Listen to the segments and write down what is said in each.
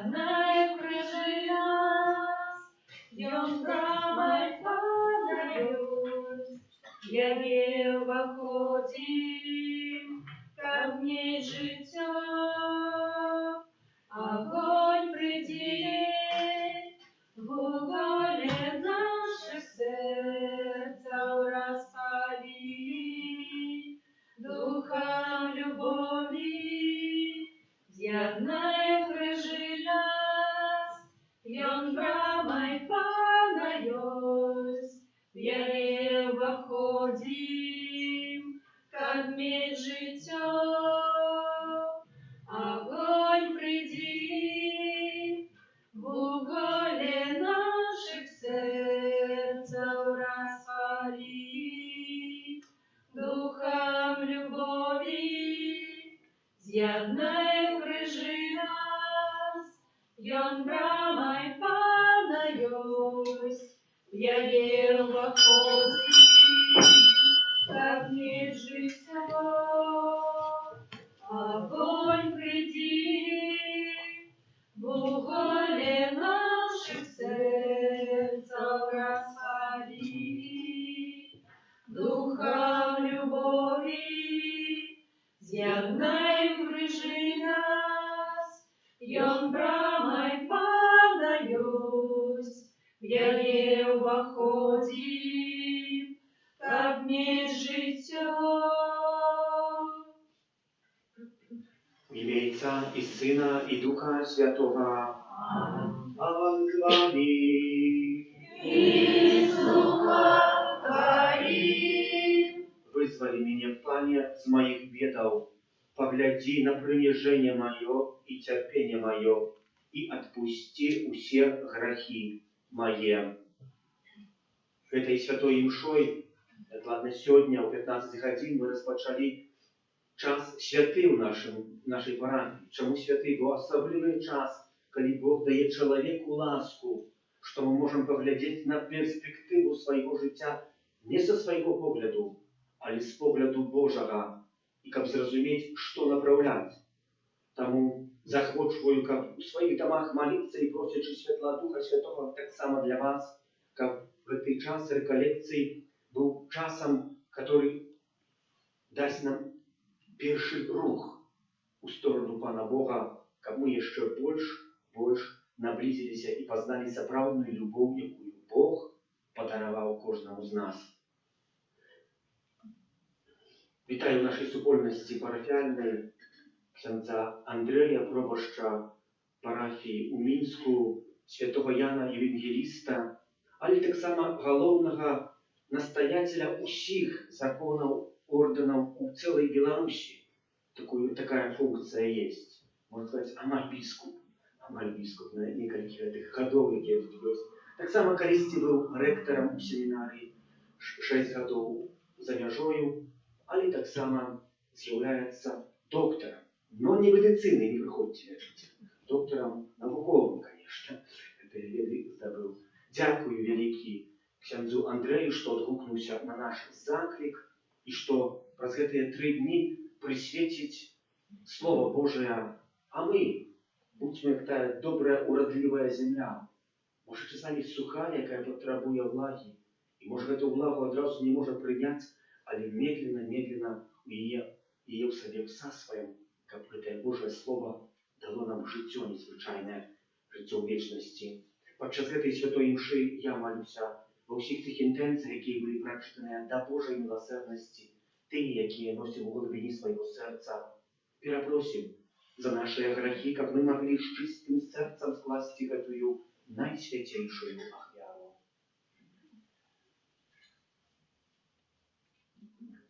з'яднає крижи нас, Ён брамай падаюць, яе ўваходзім, каб мець жыццё. Огонь придет в уголе наших сердцев, распали духом любови, з'яднає крижи нас, Ён брамай падаюць, в яе ўваходзім, каб мець жыццё. Огонь приди в уголе наших сердцев, распали духом любови, з'яднає крижи нас, Ён брамай падаюць, в яе ўваходзім, каб мець жыццё. Огонь приди в уголе наших сердцев, распали духом любови, з'яднає крижи нас, Ён брамай падаюць, в яе ўваходзім, каб мець жыццё. В имя Отца и Сына и Духа Святого. Аминь. С вами И с Духом Твоим. Вызвали меня, Пане, с моих бедов, погляди на принижение мое и терпение мое, и отпусти все грехи мои. Этой святой мшой, ладно, сегодня у 15 годин мы распочали час святы в нашей парафии. Чему святы? Бо особливый час, когда Бог дает человеку ласку, что мы можем поглядеть на перспективу своего життя не со своего погляду, а с погляду Божьего, и как зразуметь, что направлять. Тому захочу, как в своих домах молиться и просячи Святла Духа Святого, так само для вас, как в этот час реколлекции был часом, который даст нам перший рух у сторону Пана Бога, каб мы еще больше наблизились и познали сапраўдную любовь, якую Бог подаровал каждому из нас. Вітаю в нашей супольности парафиальной księdza Андрея, пробашча парафії у Мінску, святого Яна Євангеліста, але так само головного настоятеля усіх законов орденов у целой Беларуси. Такая функция есть. Можно сказать, амаль-бискуп на нескольких этих годов, які тут есть. Так само Каристи был ректором у семинарии 6 годов за мяжою, але так само з'является доктором. Но не медицины, не приходите лечить. Доктором науковым, конечно. Это веды здобыл. Дякую великий księdzu Андрею, что отгукнулся на наш заклик, и что праз гэтыя 3 дні присвятить Слово Божие, а мы будем как та добрая, уродливая земля. Может, часами сухая, якая потребує влаги, и может эту влагу одразу не может принять, але медленно ее в себе всасываем, как это Божье Слово дало нам життя незвичайне, життя в вечности. Подчас этой святой мши я молюся во всіх тих інтенціях, які були прочитані до Божої милосердності, ті, які носимо в глибині свого серця. Перепросим за наши грехи, как мы могли с чистым сердцем скласть эту наисвятейшую ахвяру.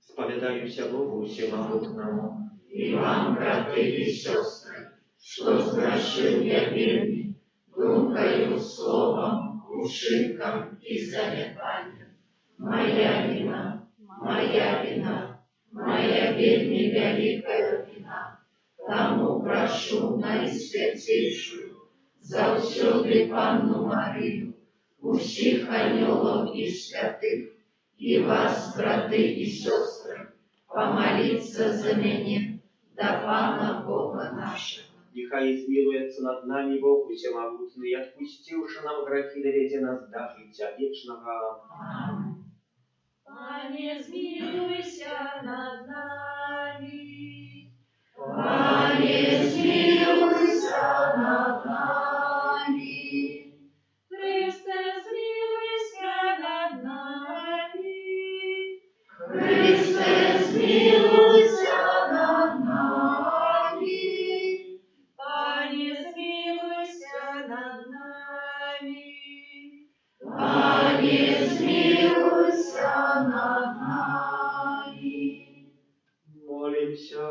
Споведаюся Богу всемогутному, и вам, братья и сестры, что сгрешил я вельми, думкою, словом, ушинком и залетанием. Моя вина, моя вельми великая вина. Тому прошу наисвятейшую, завсёды Панну Марию, усіх анёлов и святых, и вас, браты и сестры, помолиться за меня до Пана Бога нашего. нехай змилуется над нами Бог Всемогутный, отпустивши нам грехи, доведе нас до життя вечного. Пане, змилуйся над нами. Пане, змилуйся над нами. Христе, змилуйся над нами. Христе, змилуйся над нами. Пане, змилуйся над нами. Пане, змилуйся над нами. Молимся.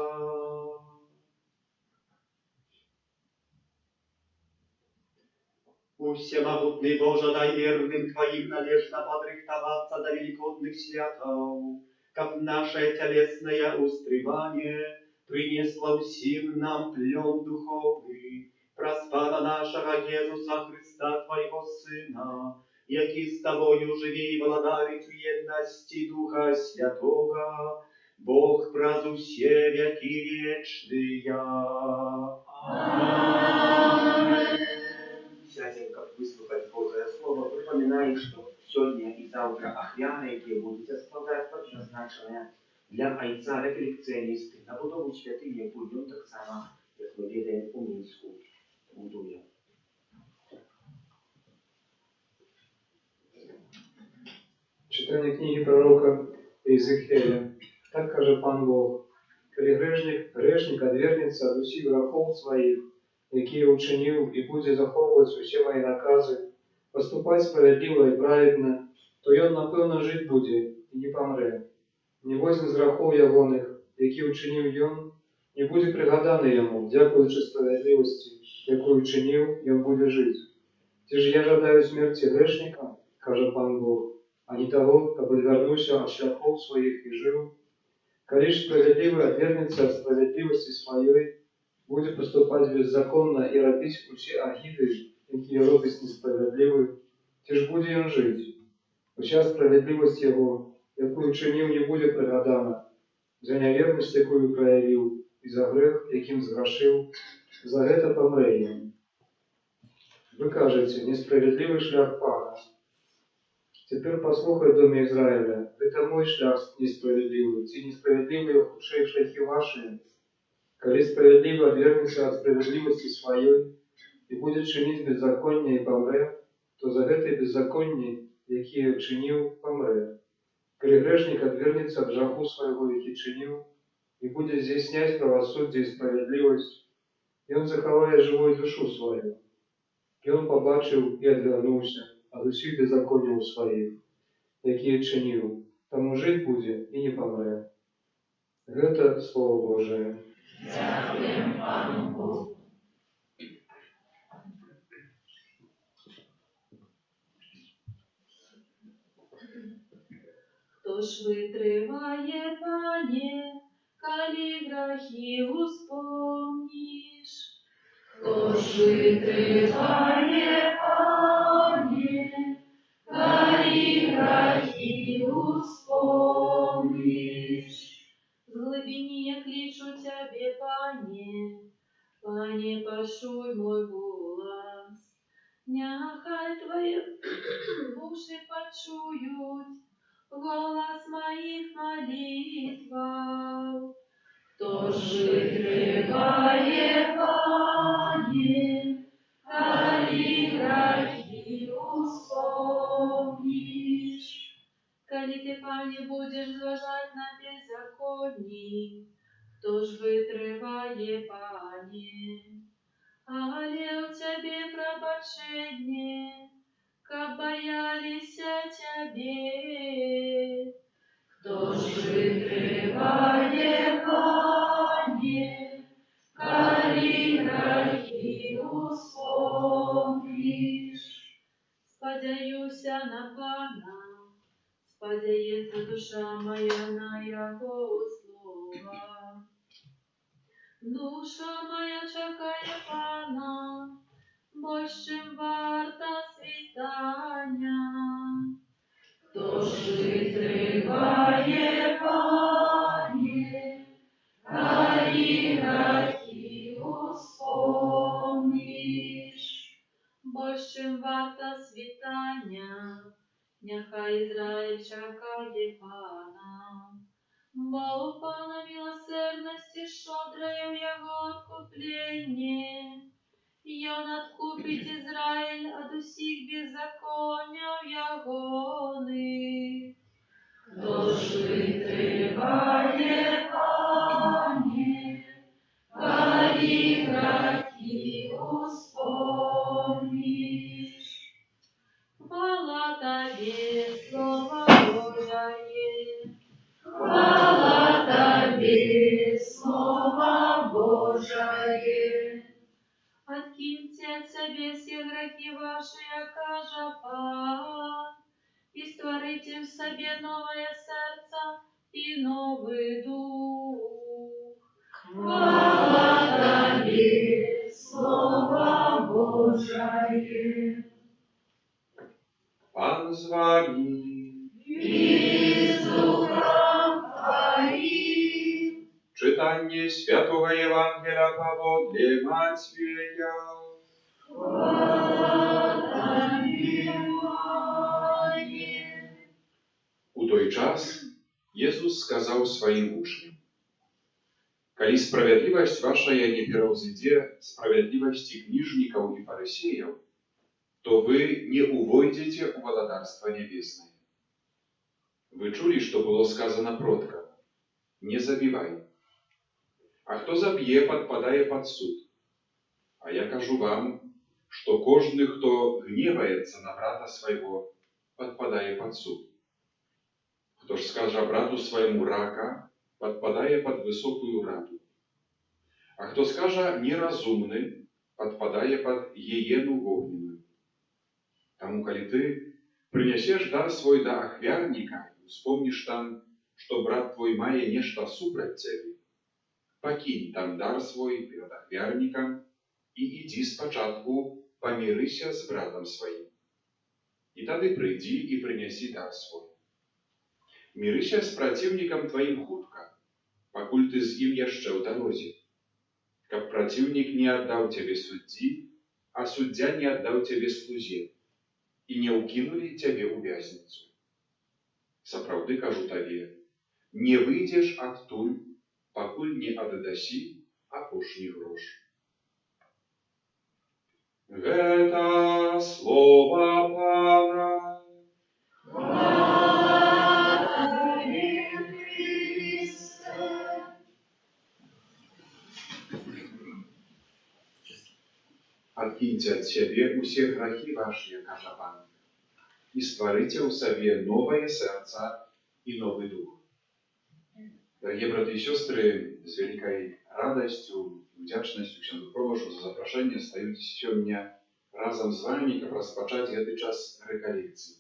Всемогутный Боже, дай верным Твоим належно подрыхтоваться до великодных святов, как наше телесное устремание принесло всем нам плен духовный, проспада нашего Иисуса Христа, Твоего Сына, який с Тобою живи и владарит в едности Духа Святого, Бог празу все веки вечные. Аминь. Сядем, как выслухать Божие Слово, припоминаю, что сегодня и завтра ахвяри, які будуть складати, предназначені для айця рефлекціоністи на будову святині, яку йому так само, як ми відаємо, у Мінську будує. Читання книги пророка Єзекіеля. Так каже пан Бог: коли грешник одвернеться від усіх грехов своїх, які учинив, і буде заховувати усі мої накази, поступати справедливо і праведно, то він, напевно, жити буде і не помре. Небось, з грехов ягоних, які учинив він, не буде пригадано йому, дякуючи справедливості, яку учинив, він буде жити. Ті ж я жадаю смерті грешника, каже пан Бог, а не того, кабы вернулся от шляхов своих и жил. Коли ж справедливый отвернется от справедливости своей, будет поступать беззаконно и робить все агиды, какие робить несправедливый, те ж будет он жить. Вся справедливость его, якую учинил, не будет пригадана, за неверность, якую проявил, и за грех, яким сгрешил, за это помре им. Вы кажете, несправедливый шлях пана. Теперь послухай, доме Израиля, это мой шлях несправедливый, те несправедливые худшие шляхи ваши. Коли справедливо отвернется от справедливости своей и будет чинить беззаконие и помре, то за это беззаконие, якие чинил, помре. Коли грешник отвернется от греху своего, який чинил, и будет изъяснять правосудие и справедливость, и он заховает живую душу свою. И он побачил и отвернулся от усіх беззаконів своїх, які чинив, тому жить буде і не помре. Это Слово Божие. Дякуємо Пану Богу. Хто ж витриває, Пане, коли грехи успомниш? Хто ж витриває, Пане, коли грехи успомниш? З глибини я кличу Тебе, Пане, Пане, пошуй мой голос. Нехай Твои уши почують голос моих молитваў. Хто ж витриває, Пане, коли грехи успомниш? Коли Ты, Пане, будешь зважать на беззаконні, хто ж витриває, Пане? Але у Тебе пробачення, каб боялися Тебе. Хто ж витриває, Пане, коли грехи успомниш? Сподяюся на Пана, сподяється душа моя на Його слова. Душа моя чекає Пана, больш чим варта світання. Хто ж витриває, Пане, коли грехи успомниш? Няхай Ізраїль чекає Пана. Бо у Пана милосердності шодрою Його откуплення. И Он откупит Израиль от усіх беззаконня ягоних. Тож витриває, Пане, карі грахи успомниш. Хвала Тобі, Слово Божие. Хвала Тобі, Слово Божие. Откиньте от себе все грехи ваши, каже Пан, и створите в себе новое сердце и новый дух. Хвала Тобі, Слово Божие. Пан з вами. І з Духом Твоїм. Czytanie Świętego Ewangelia powodle Matwieja. Chwała Tobie, Panie. U той czas Jezus сказал своим учням: «Коли справедливость вашая не превзойдет справедливости книжников и фарисеев, то вы не увойдете у Владарства Небесное. Вы чули, что было сказано продкам: не забивай. А хто заб'є, подпадає под суд. А я кажу вам, что кожный, кто гневается на брата своего, подпадає под суд. Хто ж скаже брату своему рака, подпадає под высокую раду. А хто скаже неразумный, подпадає под гиену огненную. Тому, коли ты принесешь дар свой до ахвярника, и вспомнишь там, что брат твой мае нечто супроть тебе, покинь там дар свой перед ахвярником и иди спочатку помирися с братом своим. И тады приди и принеси дар свой. Мирися с противником твоим хутко, покуль ты с им яшчэ ў дарозе, каб противник не отдал тебе судьи, а судья не отдал тебе слузе, и не укинули тебе у вязницу. Сапраўды кажу табе, не выйдешь адтуль, пакуль не аддасі апошні грош. Гэта слова Пана. Хвала Тобі, Христе. Адкіньце ад сябе ўсе грахі вашыя, кажа Пан, і стварыце ў сабе новае сэрца і новы дух. Дорогие братья и сестры, с великой радостью и вдячностью księdzu Пробашу за запрошение стаю сегодня разом с вами, как распочать этот час реколекции.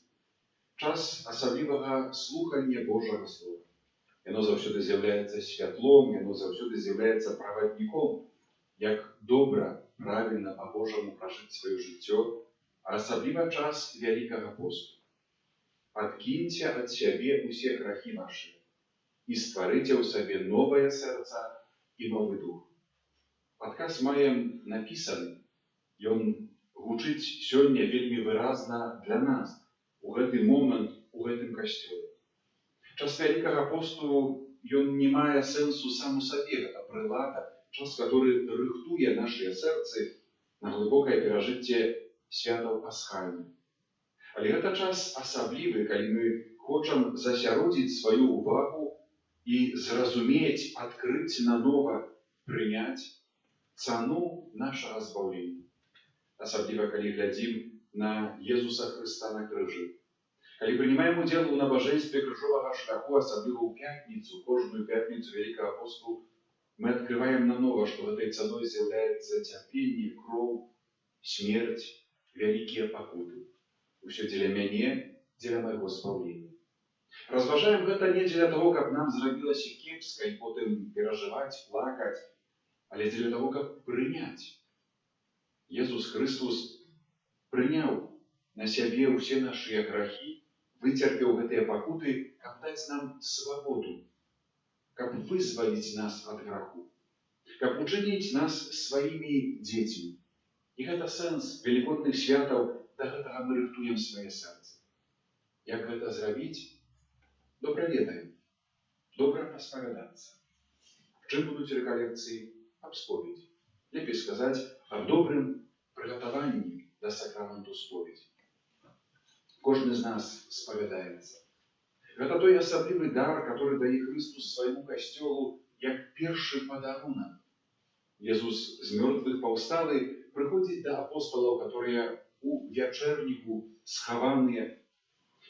Час особливого слухания Божьего Слова. Оно завсёды з'является святлом, оно завсёды з'является проводником, як добро, правильно по-божьему прожить свое життё, а особливо час Великого посту. Откиньте от себе усе грахи ваши и стварыце ў сабе новое сэрца і новый дух. Адказ маем напісаны, ён гучыць сёння вельмі выразна для нас у гэты момант у гэтым касцёле. Час Вялікага посту ён не мае сэнсу сам у сабе, гэта прылада, час, который рыхтуе нашыя сэрцы на глыбокае перажыцце святаў пасхальных. Але гэта час асаблівы, калі мы хочам засяродзіць сваю увагу и зразумець, открыть наново, принять цану нашего збавлення. Асабліва, калі глядзім на Езуса Христа на крыжы. Калі прынимаем удзел у набажэнстве крыжовага шляху, асабліва ў пятніцу, кожную пятніцу Великого посту, мы открываем наново, что этой цаной з'яўляецца цярпенне, кроў, смерть, вялікія пакуты. Усё дзеля мяне, дзеля майго збаўлення. Разважаем гэта не дзеля того, каб нам зрабілася кепска і потым перажываць, плакаць, але дзеля того, каб прыняць. Езус Христос прыняў на сябе ўсе нашыя грахі, выцерпеў гэтыя пакуты, каб даць нам свабоду, каб вызваліць нас ад граху, каб учыніць нас сваімі дзецьмі. І гэта сэнс велікодных святаў, да гэтага мы рыхтуем свае сэрцы. Як гэта зрабіць? Добра ведаем. Добра паспавядацца. Чым будуць рэкалекцыі? Аб споведзі. Лепей сказаць аб добрым прыгатаванні да сакраменту споведзі. Кожны з нас спавядаецца. Гэта той асаблівы дар, который дае Христус свайму касцёлу як першы падарунак. Езус з мёртвых паўсталы прыходзіць да апосталаў, которые у вячэрніку схаваныя.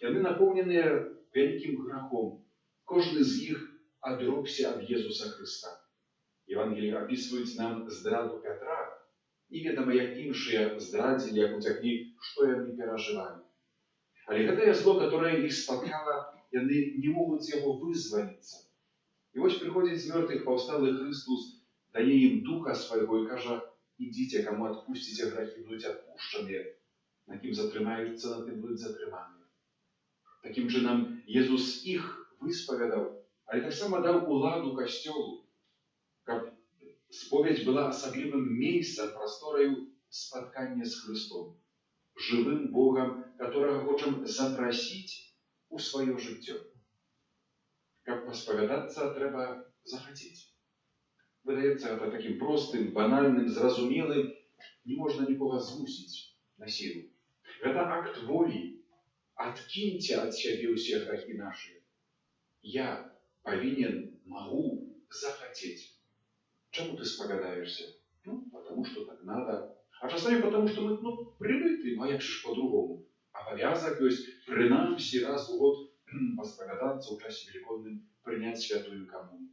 Яны напоўненыя вялікім грахом. Кожны з іх адробся ад Езуса Христа. Евангеліі апісваюць нам здраду Пятра. Неведама, як іншыя здрадзілі, як уцяклі, што яны перажывалі. Але гэтае зло, которое іх спаткала, яны не могуць яго вызваліцца. І вось прыходзіць з мёртвых паўсталы Христус, дае ім духа свайго і кажа: ідзіце, каму адпусціце грахі, будуць адпушчаныя, на кім затрымаюцца, на тым будуць затрыманыя. Такім чынам, Езус іх выспавядаў, але таксама даў уладу касцёлу, каб споведь была асаблівым месцам, прастораю спаткання з Христом, жывым Богам, которого хочам запрасіць у сваё жыццё. Каб паспавядацца, трэба захацець. Выдаецца гэта такім простым, банальным, зразумелым, не можна нікога змусіць на сілу. Гэта акт волі. Адкіньце ад сябе ўсе грахі нашыя. Я павінен, магу захацець. Чаму ты спавядаешься? Потому что так надо. А часамі потому, что мы, привыкли, а як же ж по-другому? Абавязак ёсць прынамсі раз у год паспавядацца ў часе велікодным, прыняць святую камунію.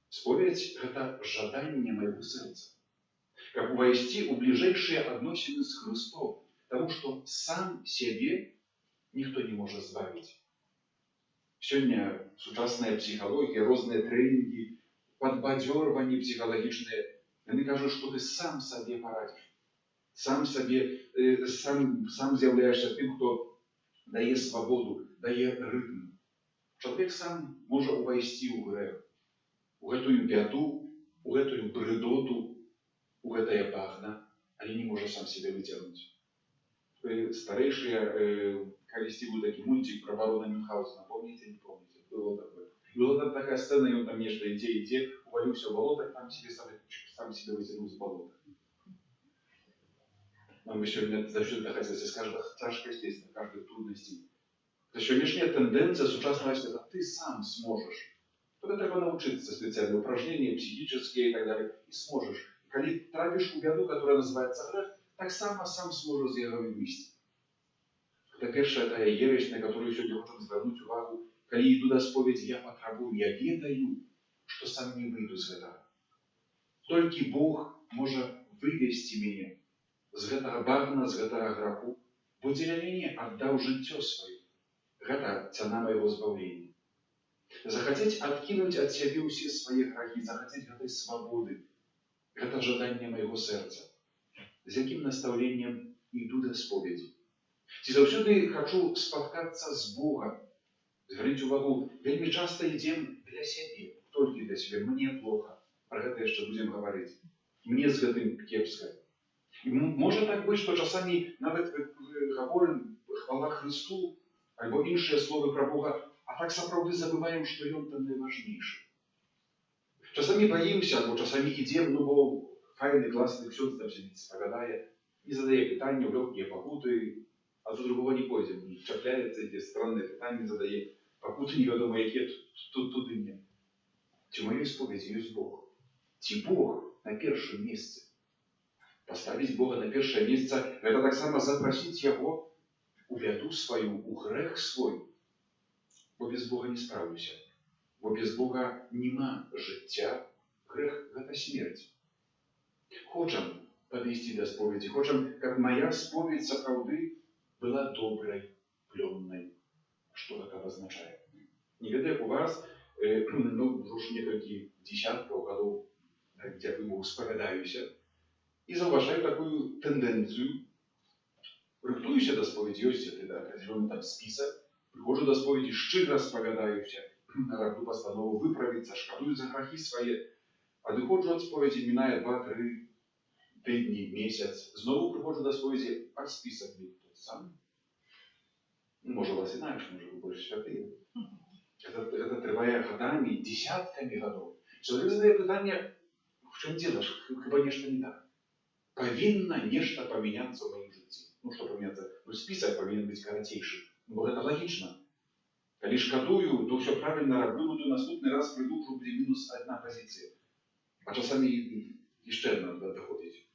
Споведь – гэта жаданне майго сэрца, каб увайсці ў бліжэйшыя адносіны з Христом, таму што сам сябе ніхто не можа збавіць. Сёння сучасная псіхалогія, розныя трэнінгі, падбадзёрванні псіхалагічныя, яны кажуць, што ты сам сабе парадзіш. Сам з'яўляешся тым, хто дае свабоду, дае рытм. Чалавек сам можа увайсці ў грэх, у гэтую бяду, у гэтую брыдоту, у гэтае багна, але не можа сам себе выцягнуць. Старэйшыя, калісьці быў такі мульцік пра барона Мюнхгаузена, помніце, не помніце? Было такое. Была там такая сцэна, ён там нешта ідзе, уваліўся ў балота, там сам себе выцягнуў з балота. Нам бы сегодня зачем-то хотелось сказать, тяжкость есть на каждой трудности. Это сегодняшняя тенденция сучасного света. Ты сам сможешь. Тогда треба научиться специальные упражнения, психические и так далее. И сможешь. И когда трапишь у беду, которая называется грех, так само сам сможешь из этого выйти. Это первая та ересь, на которую сегодня можем звернуть увагу. Когда иду до споведи, я потребую, я ведаю, что сам не выйду из этого. Только Бог может вывести меня з гэтага багна, з гэтага граху, бо дзеля мяне аддаў жыццё сваё. Гэта цана майго збаўлення. Захацець адкінуць ад сябе ўсе свае грахі, захацець гэтай свабоды. Гэта жаданне майго сэрца. З якім настаўленнем іду да споведзі? Ці заўсёды хачу спаткацца з Богам? Звярніце увагу, вельмі часта ідзем для сябе, толькі для сябе. Мне плохо. Пра гэта яшчэ будзем гаварыць. Мне з гэтым кепска. Можа так быць, што часамі нават гаворым хвала Христу альбо іншыя словы пра Бога, а так сапраўды забываем, што Ён там найважнейшы. Часамі баімся, альбо часамі ідзем, бо файны, класны ксёндз там сядзіць, спавядае, і задае пытанне, лёгкія пакуты, а до другого не пойдзем, чапляецца, ідзе странныя пытанні задае, пакуты невядома, якія туды не. Ці ў маёй споведзі ёсць Бог? Ці Бог на першым месцы? Поставить Бога на першае месца – гэта таксама запрасіць Яго у бяду сваю, у грэх свой. Бо без Бога не справлюся. Бо без Бога нема жыцця. Грэх – гэта смерць. Хочам падысці да споведзі, хочам, каб моя споведь сапраўды была добрай, плённай. Што гэта азначае? Не ведаю у вас, ўжо некалькі дзесяткаў гадоў, дзякуй Богу, спавядаюся, і заўважаю такую тэндэнцыю. Рыхтуюся да споведзі, ёсць апределённы там спісак, прыходжу да споведзі, шчыра спавядаюся, раблю пастанову выправіцца, шкадую за грахі свае, адыходжу ад споведзі, мінае 2-3 тыдні, месяц, знову прыходжу да споведзі, а спісак не тот самы. Может, у вас иначе, может, вы больше святые. Это трывая годами, десятками годов. Человек задает питание, в чем дело, хіба нечто не так. Повинно нечто поменяться в моем жизни. Ну, что поменяться? Ну, список повинен быть коротейшим. Ну, это логично. Коли шкодую, то все правильно роблю, то наступний раз прийду, вже буде мінус одна позиція. А часами ще одна доходить.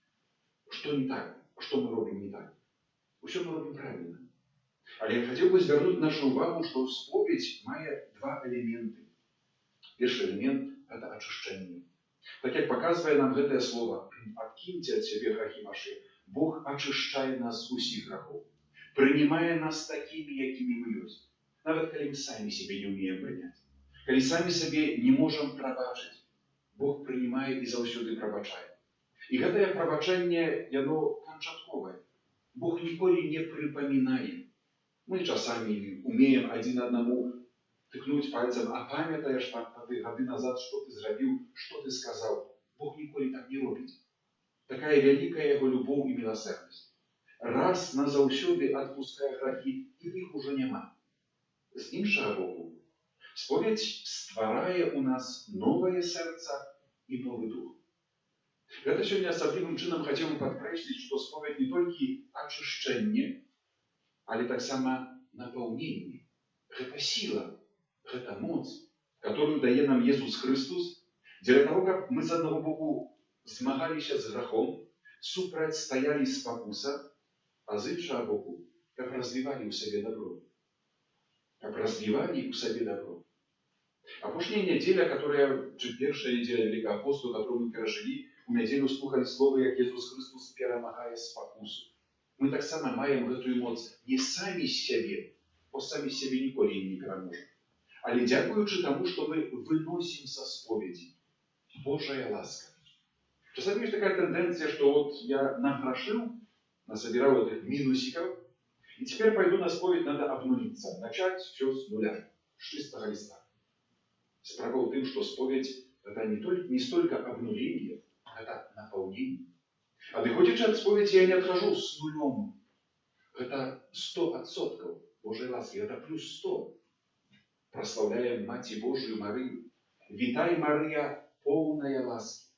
Что не так? Что мы робим не так? Все мы робим правильно. Але я хотел бы звернуть нашу увагу, что споведь має два элементы. Первый элемент – это очищение. Так как показывает нам это слово «Откиньте от себе грехи ваши», Бог очищает нас з усіх грехов, принимая нас такими, якими мы есть. Навіть коли мы сами себе не умеем принять, коли сами себе не можем пробачить, Бог принимает и заўсёды пробачает. И это пробачение, оно кончатковое. Бог ніколи не припоминает. Мы часами умеем один одному тыкнуть пальцем, а пам'ятаєш так годы назад, что ты зробив, что ты сказал. Бог ніколи так не робит. Такая великая его любовь и милосердность. Раз назаўсёды отпуская грехи, и их уже нема. З іншого боку, сповідь створяє у нас новое серце и новый дух. Это сегодня особливым чином хотел бы подкреслить, что споведь не только очищение, але так само наполнение. Это сила, это моц, которую дает нам Иисус Христос, для того, как мы с одного боку змагались с грехом, супротстояли спокуса, а с іншого боку, как развивали у себе добро. Как развивали у себе добро. А пошли неделя, которая, чи первая неделя Великого Апостола, которую мы пережили, у неделю слухали слово, как Иисус Христос перемагає спокусу. Мы так само маем эту моц не сами себе, бо сами себе ніколи не переможем, але дякуючи тому, что мы выносим со споведи. Божья ласка. Часами есть такая тенденция, что вот я нагрошил, насобирал этих минусиков, и теперь пойду на споведь, надо обнулиться, начать все с нуля, с чистого листа. Справа в том, что споведь это не столько обнуление, это наполнение. А доходячи от споведи, я не отхожу с нулем. Это 100% Божьей ласки, это плюс 100. Прославляем Мать Божию Марию. Витай, Мария, полная ласки.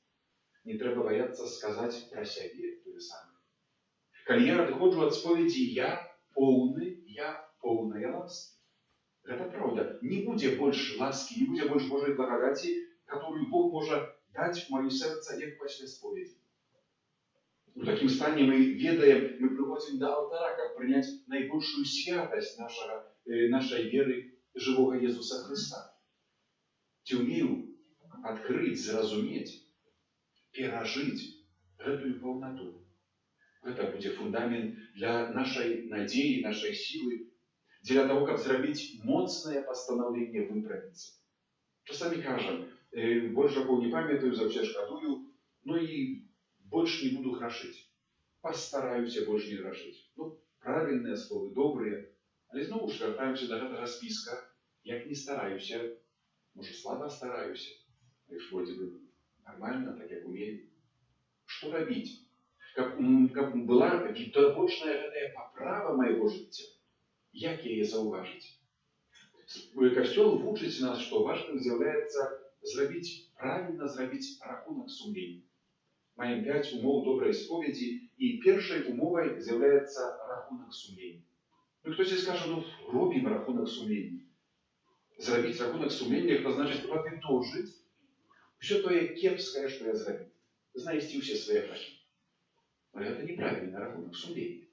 Не треба бояться сказать про себе то же самое. Коли я отходжу от споведи, я полная ласки. Это правда. Не будет больше ласки, не будет больше Божьей благодати, которую Бог может дать в мое сердце, как после споведи. В таким стане мы ведаем, мы приходим до алтаря, как принять наибольшую святость нашей веры живого Иисуса Христа. Ты умею открыть, зразуметь, пережить эту полноту. Это будет фундамент для нашей надеи, нашей силы, для того, как сделать мощное постановление выправиться. Часами кажем, больше не памятаю, завжди шкодую, но и больше не буду грошить. Постараюсь больше не грошить. Ну, правильные слова, добрые. Але знову ж вертаємося до этого списка. Як не стараюсь, может, слабо стараюсь. И вроде бы нормально, так як умею. Что робить? Как была відточная эта поправа моего життя. Як її зауважити? Костел вучить нас, что важным является правильно зробить рахунок сумления. Маем 5 умов доброй споведи, и первой умовой является рахунок сумления. Ну, хтось скаже, ну, робим рахунок сумления. Зробить рахунок сумления, это значит подытожить все то кепское, что я зробил. Знайти все свои грехи. Но это неправильный рахунок сумления.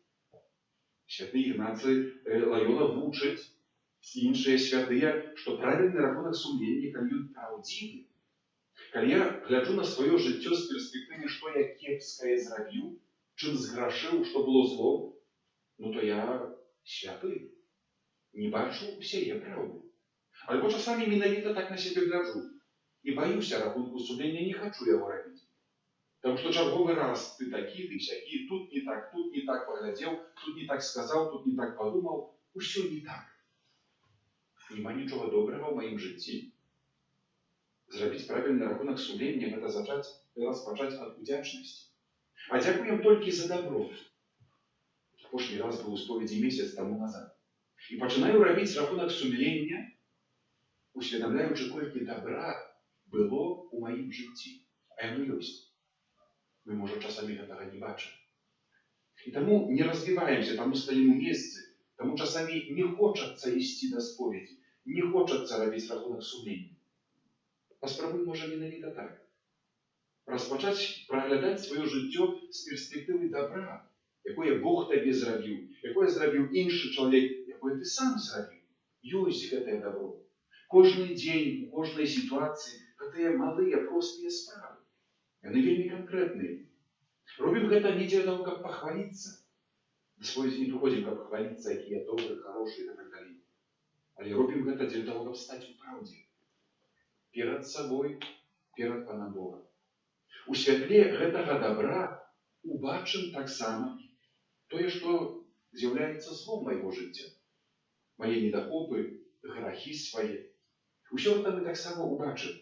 Святый Игнаций Лайола вучить, и іншие святые, что правильный рахунок сумления, коли он правдивый. Коли я гляджу на свое життя з перспективи, що я кепское зробив, чим зграшив, що було злом, ну то я святий. Не бачу усієї правди. Або часами менавіта так на себе гляджу. І боюся рахунку сумлення, не хочу його робити. Тому що черговий раз ти такий, ти всякий, тут не так поглядів, тут не так сказав, тут не так подумав. Усе не так. Нема нічого доброго в моїм житті. Зробить правильный рахунок сумления, это распочать от удячности. А дякуем только за добро. Прошлый раз был у споведи месяц тому назад. І пачынаю рабіць рахунак сумлення, усведамляючы, колькі добра было ў маім жыцці. А яно ёсць. Мы, можа, часамі гэтага не бачым. І таму не развіваемся, таму стаім у месцы, таму часамі не хочацца ісці да споведзі, не хочацца рабіць рахунак сумлення. Паспрабуй, можа, менавіта так. Распачаць праглядаць сваё жыццё з перспектывы добра, якое Бог табе зрабіў, якое зрабіў іншы чалавек, якое ты сам зрабіў. Ёсць гэтае добро. Кожны дзень, у кожнай сітуацыі гэтыя малыя, простыя справы. Яны вельмі канкрэтныя. Робім гэта не для того, каб пахваліцца. Да споведзі не прыходзім, каб хваліцца, якія добры, хорошыя і так далей. Але робім гэта для того, каб стаць у праўдзе. Перад сабой, перад Панам Богам. У святле гэтага добра убачым таксама тое, што з'яўляецца злом майго жыцця. Мае недахопы, грахі свае. Усё гэта мы таксама убачым.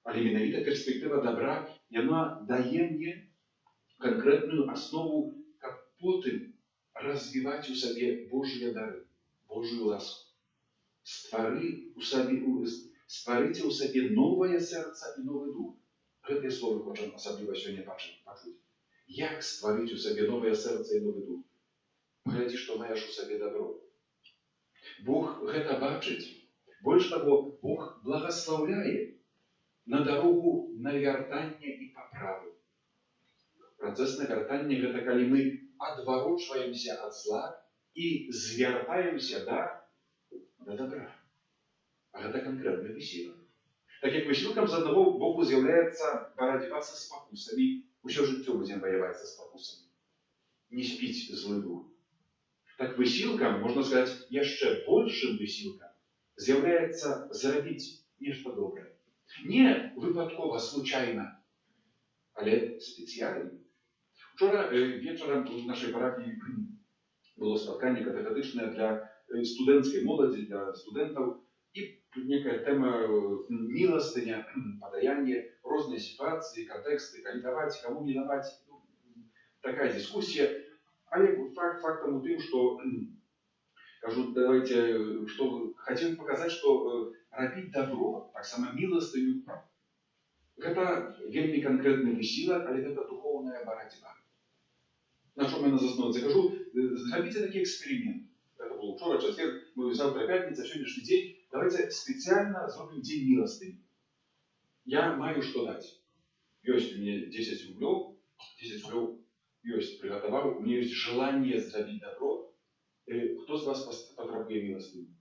Але менавіта перспектыва добра, яна дае мне канкрэтную аснову, каб потым развіваць у сабе Божыя дары, Божую ласку. Стварыце ў сабе новае сэрца і новы дух. Гэтыя словы хочам асабліва сёння пачуць. Як стварыць у сабе новае сэрца і новы дух? Глядзі, што маеш у сабе добро. Бог гэта бачыць. Больш таго, Бог благаслаўляе на дарогу навяртання і паправы. Працэс навяртання гэта калі мы адварочваемся ад зла і звяртаемся да добра. А гэта канкрэтны высілак. Так як высілкам з аднаго боку з'яўляецца барацьба са спакусамі, усё жыццё будзем ваяваць са спакусамі. Не спіць злы дух. Так высілкам, можна сказаць, яшчэ большым высілкам з'яўляецца зрабіць нешта добрае. Не выпадкова, случайна, але спецыяльна. Вчора вечарам у нашай парафіі было спатканне катехетычнае для студэнцкай моладзі, для студэнтаў, і некая тэма міластыня, падаянне, розныя сітуацыі, кантэксты, калі даваць, каму не даваць. Такая дыскусія. Але фактам у тым, што кажу, давайте, што хацеў паказаць, што рабіць добро, таксама міластыню, гэта вельмі канкрэтны высілак, але гэта духоўная барацьба. На чым я заснуўся? Кажу, зрабіце такі эксперымент. Гэта было вчора, чацвер, заўтра пятніца, сённяшні дзень. Давайте спецыяльна зробім дзень міластыні. Я маю што даць. Ёсць у мяне 10 рублёў, 10 рублёў ёсць, прыгатаваў, у мяне ёсць желанне зрабіць добро. Хто з вас патрабуе міластыню?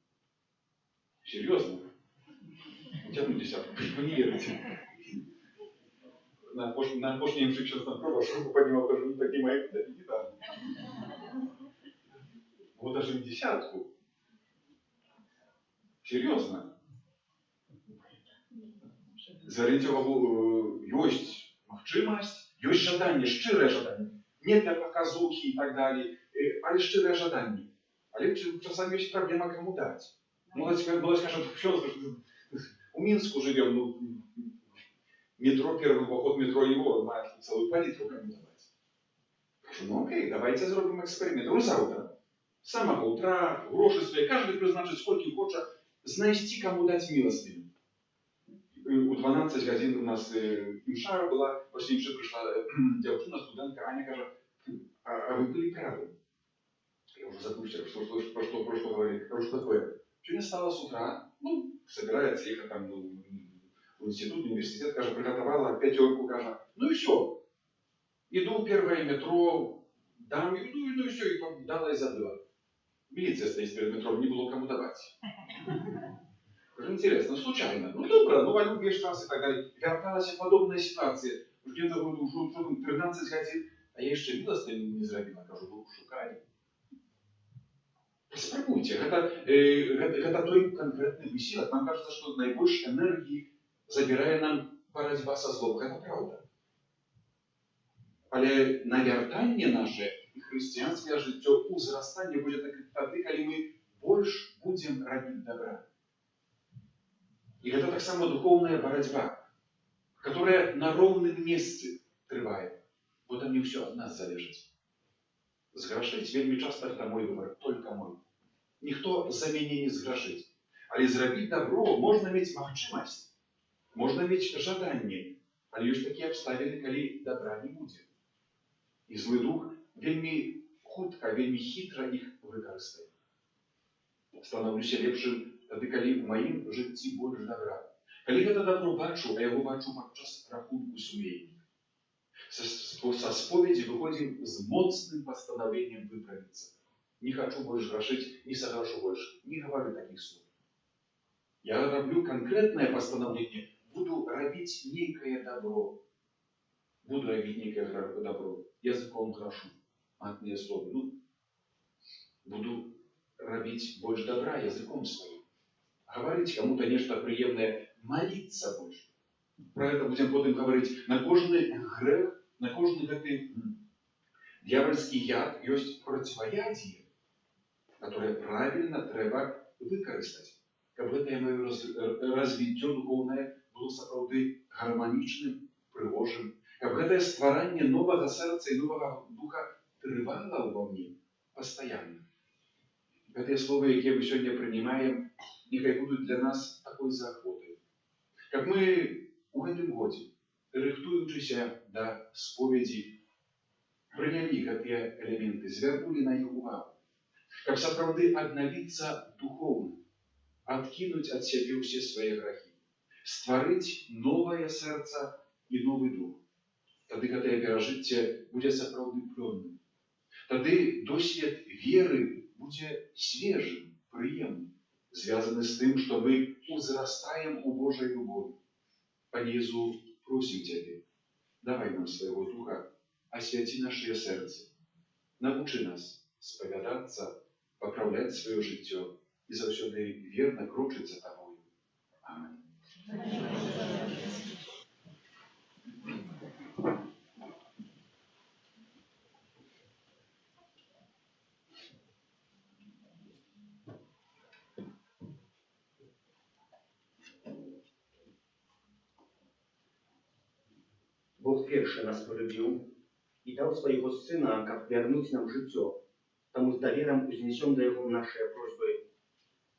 Серьезно? Тягну десятку, вы не верите. На апошнім жычасным пробах руку поднимал, даже не поднимает, не дам. Вот даже не десятку. Серьезно? Звярніце увагу, ёсць магчымасць, ёсць жаданне, шчырае жаданне. Не для паказухі і так далей, але шчырае жаданне. Але часамі ёсць праблема, каму даць. Моладзь кажа, у Мінску живем, метро, первый поход метро его, має целую палітру кому давать. Кажу, ну окей, давайте зробимо експеримент. Завтра, з самого утра, гроші свої, кожен призначить, скільки хоче, знайти, кому дати милостыню. У 12 годин у нас імша була, після імши прийшла дівчина, студентка, Аня каже, а ви були праві? Я уже забывся, про что говорить. Кажу, что такое? Сегодня стала с утра, собирается ехать там в институт, в университет, каже, приготовила пятерку, каже, ну и все. Иду в первое метро, дам, иду и все, и дала и забыла. Милиция стоит перед метро, не было кому давать. Кажу, интересно, случайно. Ну добре, валю весь час и так далее. Верталась подобная ситуация. Где-то уже 13 годин, а я еще милостыню не зробила. Кажу, вы шукали. Спрабуйце, гэта той канкрэтны высілак. Нам кажется, што найбольш энергіі забірае нам барацьба са злом. Гэта праўда. Але навяртанне наше і хрысціянскае жыццё узрастанне будзе тады, калі мы больш будзем рабіць добра. І гэта таксама духоўная барацьба, которая на роўным месцы трывае. Бо там не ўсё ад нас залежыць. Зграшыць вельмі часта гэта мой выбор, только мой. ніхто за мяне не зграшыць. Але зрабіць добро можна мець магчымасць, можна мець жаданне, але ёсць такія абставіны, калі добра не будзе. І злы дух вельмі хутка, вельмі хітра іх выкарыстае. Станаўлюся лепшым тады, калі ў маім жыцці больш добра. Калі гэта добро бачу, а яго бачу падчас рахунку сумлення. Са споведзі выходзім з моцным пастанаўленнем выправіцца. Не хачу больш грашыць, не саграшу больш, не гавару такіх слоў. Я раблю канкрэтнае пастанаўленне, буду рабіць нейкае добро. Буду рабіць нейкае добро. Языком грашу. Матныя словы. Буду рабіць больш добра языком сваім. Гаварыць каму-то нешта прыемнае, маліцца больш. Про гэта будзем потым гаварыць. На кожны грэх, на кожны гэты дьявольскі яд ёсць проціваядзе, которое правильно трэба выкарыстаць, каб гэтае маё развіццё духоўнае было сапраўды гарманічным, прыгожым, каб гэтае стваранне новага сэрца і новага духа трывала ўва мне пастаянна. Гэтыя словы, якія мы сёння прынимаем, няхай будуць для нас такой заахвотай. Каб мы у гэтым годзе, рыхтуючыся да споведзі, прынялі гэтыя элементы, звярнулі на іх увагу, каб сапраўды аднавіцца духоўна, адкінуць ад сябе ўсе свае грахі, стварыць новае сэрца і новы дух. Тады гэтае перажыцце будзе сапраўды плённым. Тады досвед веры будзе свежым, прыемным, звязаны з тым, што мы узрастаем у Божай любові. Пане Езу, просім Цябе, давай нам свайго духа, асвяці нашыя сэрцы, навучы нас спавядацца, папраўляць сваё жыццё і заўсёды верна крочыць за Табою. Амén. Бог першы нас полюбіў і даў свайго Сына, каб вярнуць нам жыццё. Таму з даверам узнесём да Яго нашыя просьбы.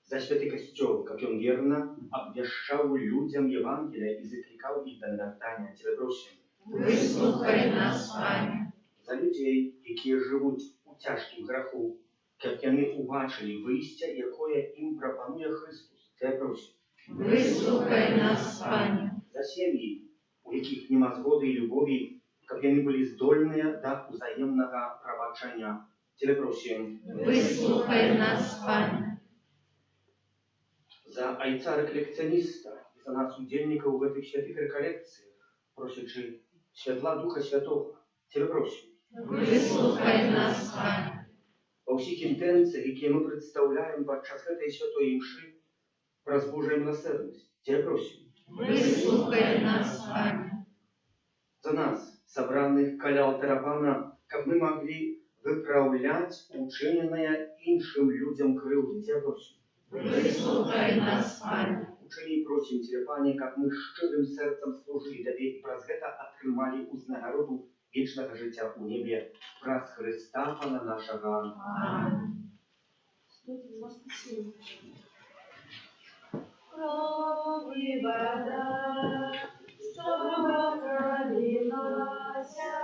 За святы касцёл, каб ён верна абвяшчаў людзям Евангелія і заклікаў іх да навяртання. Цябе просім. Выслухай нас, Пане. За людзей, якія жывуць у цяжкім граху, каб яны убачылі выйсце, якое ім прапануе Христос. Цябе просім. Выслухай нас, Пане. За сем'і, у якіх няма згоды і любові, каб яны былі здольныя да ўзаемнага прабачання. Цябе просім. Выслухай нас, Пане. За айца рэкалекцыяніста і за нас, удзельнікаў гэтых святых рэкалекцыях, просячы святла Духа Святога. Цябе просім. Выслухай нас, Пане. Ва ўсіх інтэнцыях, якія мы прадстаўляем падчас гэтай святой імшы, праз Божую міласэрнасць. Цябе просім. Выслухай нас, Пане. За нас, сабраных каля алтара Пана, каб мы маглі выпраўляць учыненае іншым людзям крыўды. Цябе просім. Выслухай нас, Пане. Учыней просім Цябе, Пане, каб мы шчырым сэрцам служылі Табе і праз гэта атрымалі ўзнагароду вечнага жыцця ў небе праз Хрыста Пана нашага. Амén. Кров і вода, що пролилася,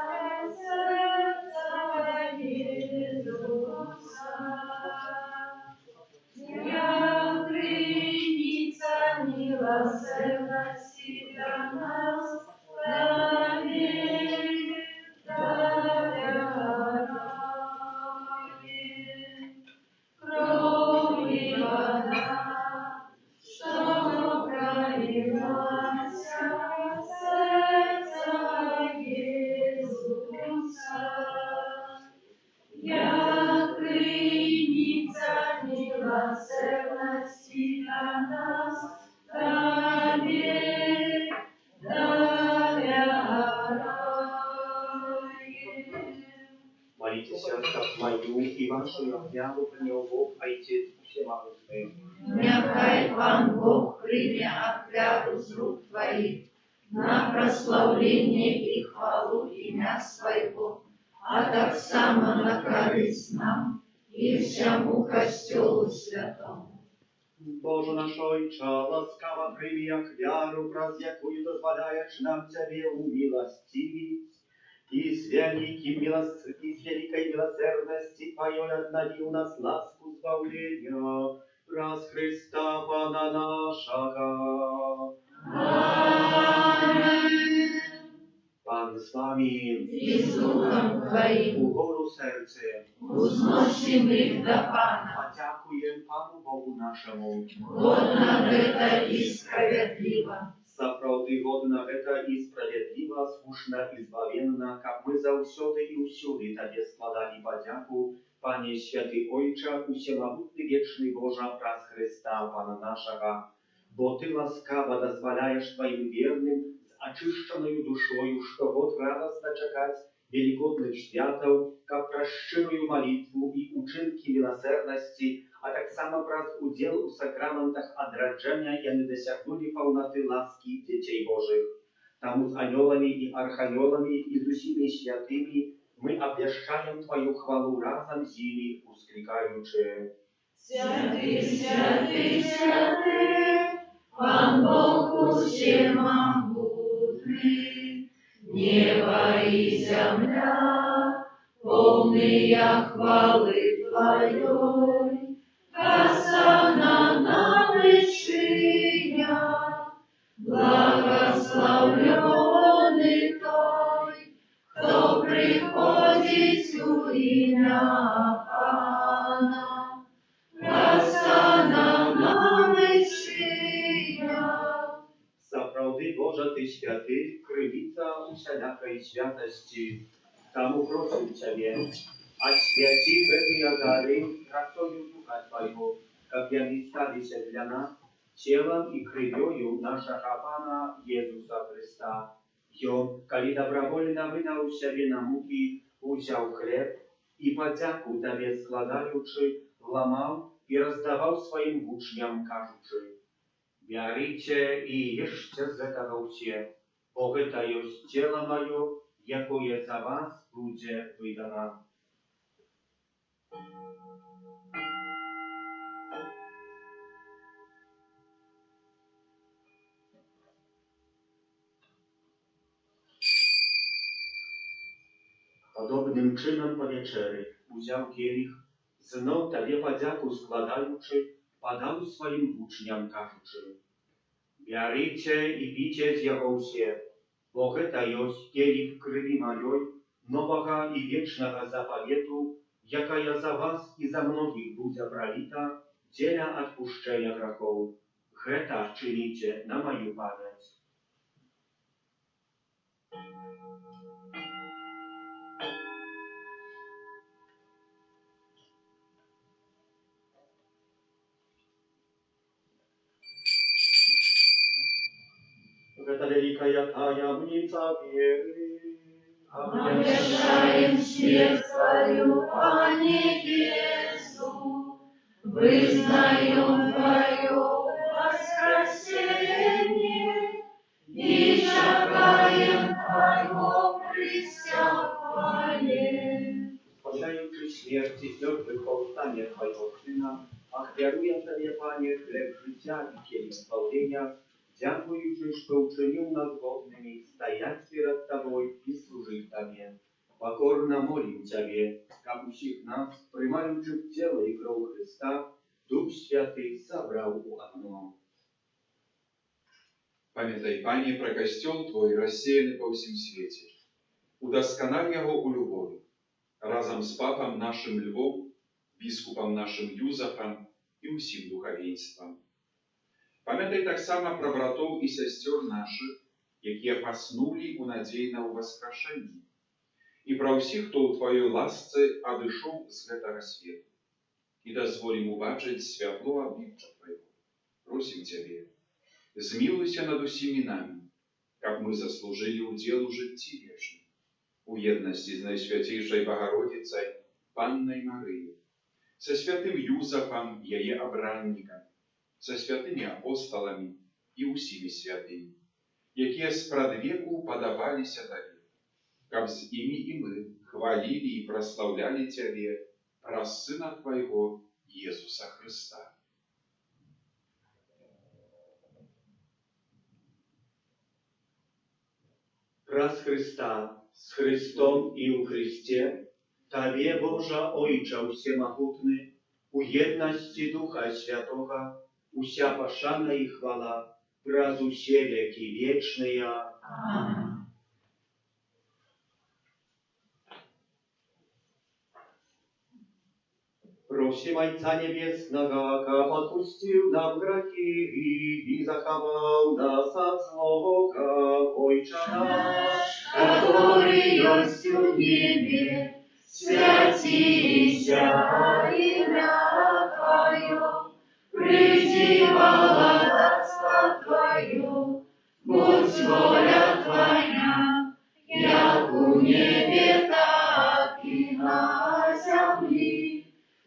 серця Ісуса. Я криниця милосердности для нас, навек даряет. Кровь и вода, что пролилась, сердца Иисуса. Я криница милосердности для нас, навек даряет. Молитеся, каб мою і вашу яву прийняв Бог, Отець Всемогутній. Нехай Пан Бог прийме окляту з рук Твоих на прославление и хвалу имя Своего, а так само на корысть нам и всему костелу святому. Боже наш Ojcze, łaskawa przyjmij jak wiarę, wraz jaką dozwalasz nam Ciebie umilостивить, и с великой милосердности Твоей обнови у нас ласку избавления, раз Христа Пана нашего. Аминь. Pan z Wami, И с Духом Твоим ugorу serce, узносим их до Пана. Подякуем Panu Bogu naszemu. Годно это и справедливо. Сапраўды годна гэта і справядліва, слушна і збавенна, каб мы заўсёды і ўсюды Табе складалі падзяку, Пане Святы Ojcze, усемагутны вечны Божа, праз Христа Пана нашага, бо Ты ласкава дазваляеш Тваім верным з ачышчаною душою штогод радасна чакаць велікодных святаў, каб праз шчырую малітву і учынкі міласерднасці, а таксама праз удзел у сакраментах адраджэння яны дасягнулі паўнаты ласкі дзяцей Божых. Таму з анёламі і арханёламі і з усімі святымі мы абвяшчаем Тваю хвалу разам з імі, усклікаючы: Святый, святый, святый, Пан Бог всемогутный, небо и земля, полные хвалы Твоей. Осанна на вышинях, благословленный Той, кто приходит у имя Пана. Осанна на вышинях. Сапраўды, Божа, Ты святы, крыніца усялякай святасці. Таму просім Цябе, асвяці гэтыя дары красою Духа Твайго, каб яны сталіся для нас целам і крывёю нашага Пана Езуса Христа. Ён, калі добровольна выдаў сябе на мукі, узяў хлеб і падзяку Табе складаючы, ламаў і раздаваў сваім вучням, кажучы: «Бярыце і ешце з гэтага ўсе, бо гэта ёсць цела маё, якое за вас будзе выдана». Podobnym czynem po wieczery uzяł kielich, znów Табе падзяку складаючы, падаў сваім вучням, кажучы: «Бярыце і піце з яго ўсе, бо гэта ёсць кielich крыві маёй, новага і вечнага запавету, якая за вас і за многіх будзе праліта дзеля адпушчэння грахоў. Гэта чыніце на маю памяць». Гэта великая таямница веры. Обещаем смерть Твою, Пане Иису, вызнаем Твое воскресение и чекаем Твоего присягания. Wspominający śmierć i zmętwych powstanie Twojego Syna, ofiaruję Tobie, Panie, chleb życia i kielich zbawienia, dziękując, że uczynił nas godnymi stajać przed Tobą i służyć Tobie. Покорно молим Ciebie, как усіх нас, приймаючи тіло і кров Христа, Дух Святий собрав у одно. Памятай, Пане, про костел Твой, рассеянный по всем свете. Удоскональ его у любови, разом с папом нашим Львом, біскупом нашим Юзафом и усім духовенством. Памятай так само про братов и сестер наших, якія поснули у надзеі на воскрешение, и про всех, кто у Твоей ласцы одышел с гэтага свету, и дозволим убачить святло обличья Твоего. Просим Тебе, змилуйся над усими нами, как мы заслужили удел у житті вечным, у едности с Наисвятейшей Богородицей, Панной Марией, со святым Юзафом, яе обранником, со святыми апостолами и усими святыми, якія спрадвеку подавалися Табе, каб з імі і мы хвалили и прославляли Тебе oraz Syna Twojego, Jezusa Chrysta. Raz Chrysta, z Chrystom i u Chryście, Tobie Boża Ojcze Всемогутny, у jedności Ducha Świętego, usia paszana i chwala, wraz usie wieki wieczne. Amen. Просим Отца Небесного, как отпустил нам грехи и заховал нас от злого, Отче наш, Который есть в небе, святися имя Твое, приди владыцтво Твое, будь воля Твоя, як у небе, так и на земле.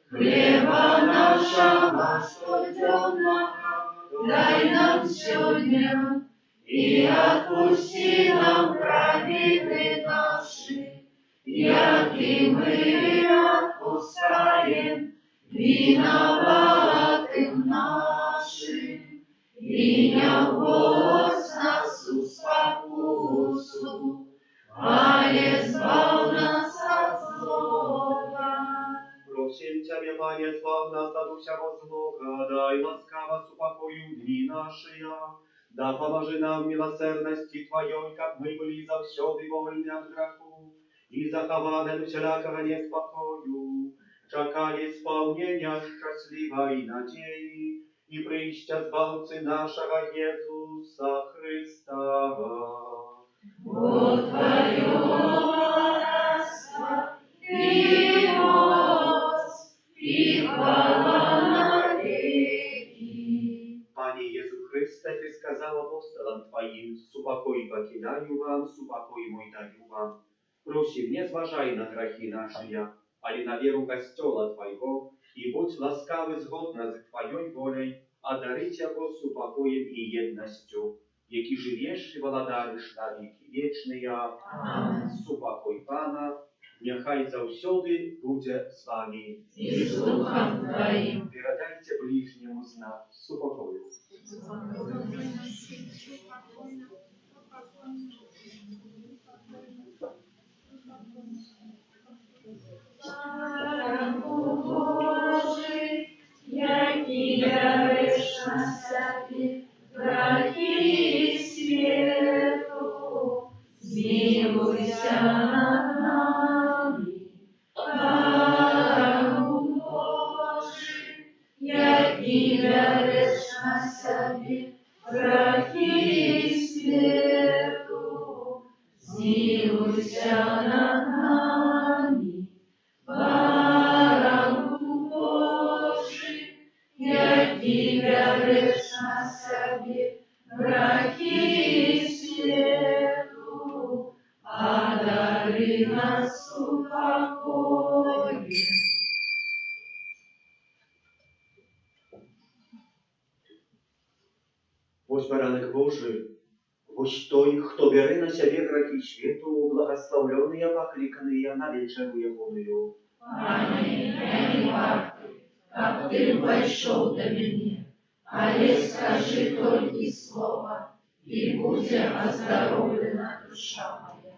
Хлеба нашего штоденного дай нам сегодня, и отпусти нам провины наши, яки мы отпускаем виноватым нашим. И не вводь нас в спокусу, але избав нас от злого. Просим Тебя, Пане, слав нас от всего злого, дай ласкаво с упокою дни наши, да поможи нам в милосердности Твоей, как мы были завсёды вольны от греху, и захованы всякого неспокою, чакали исполнения счастливой надеи, и прища Збавцы нашего Иисуса Христа. Вот Твое богатство и мощь, и хвала навеки. Panie Jezu Chryste, Ty skazał apostolom Twoim, supokój покидаю вам, supokój mój dаю вам. Prosim, nie zważaj na grzechy nasze, ale na wierу Kościoła Twojego i bądź łaskawy zgodnie z Twoją wolą, a darycie go supokojem i jednością, jaki żywiesz i władarisz na wieki wieczne. Amen. Supokój Pana, niechaj zawsiody będzie z Wami. И с Духом Твоим. Передайте ближнему знак супокою. Раку Божий, який явиш на себе грехи свету, змилуйся над нами. Раку Божий, який явиш на себе грехи свету, змилуйся над нами. Баранку Божий, який явиш на себе грехи свету, одари нас упокоем. Ось бараnek Boży, ось той, хто бере на себе грехи światu, благословленные, покликанные на вечеру Егоною. Пане, я не варты, как Ты вошел до меня, але скажи только слово, и будет оздоровлена душа моя.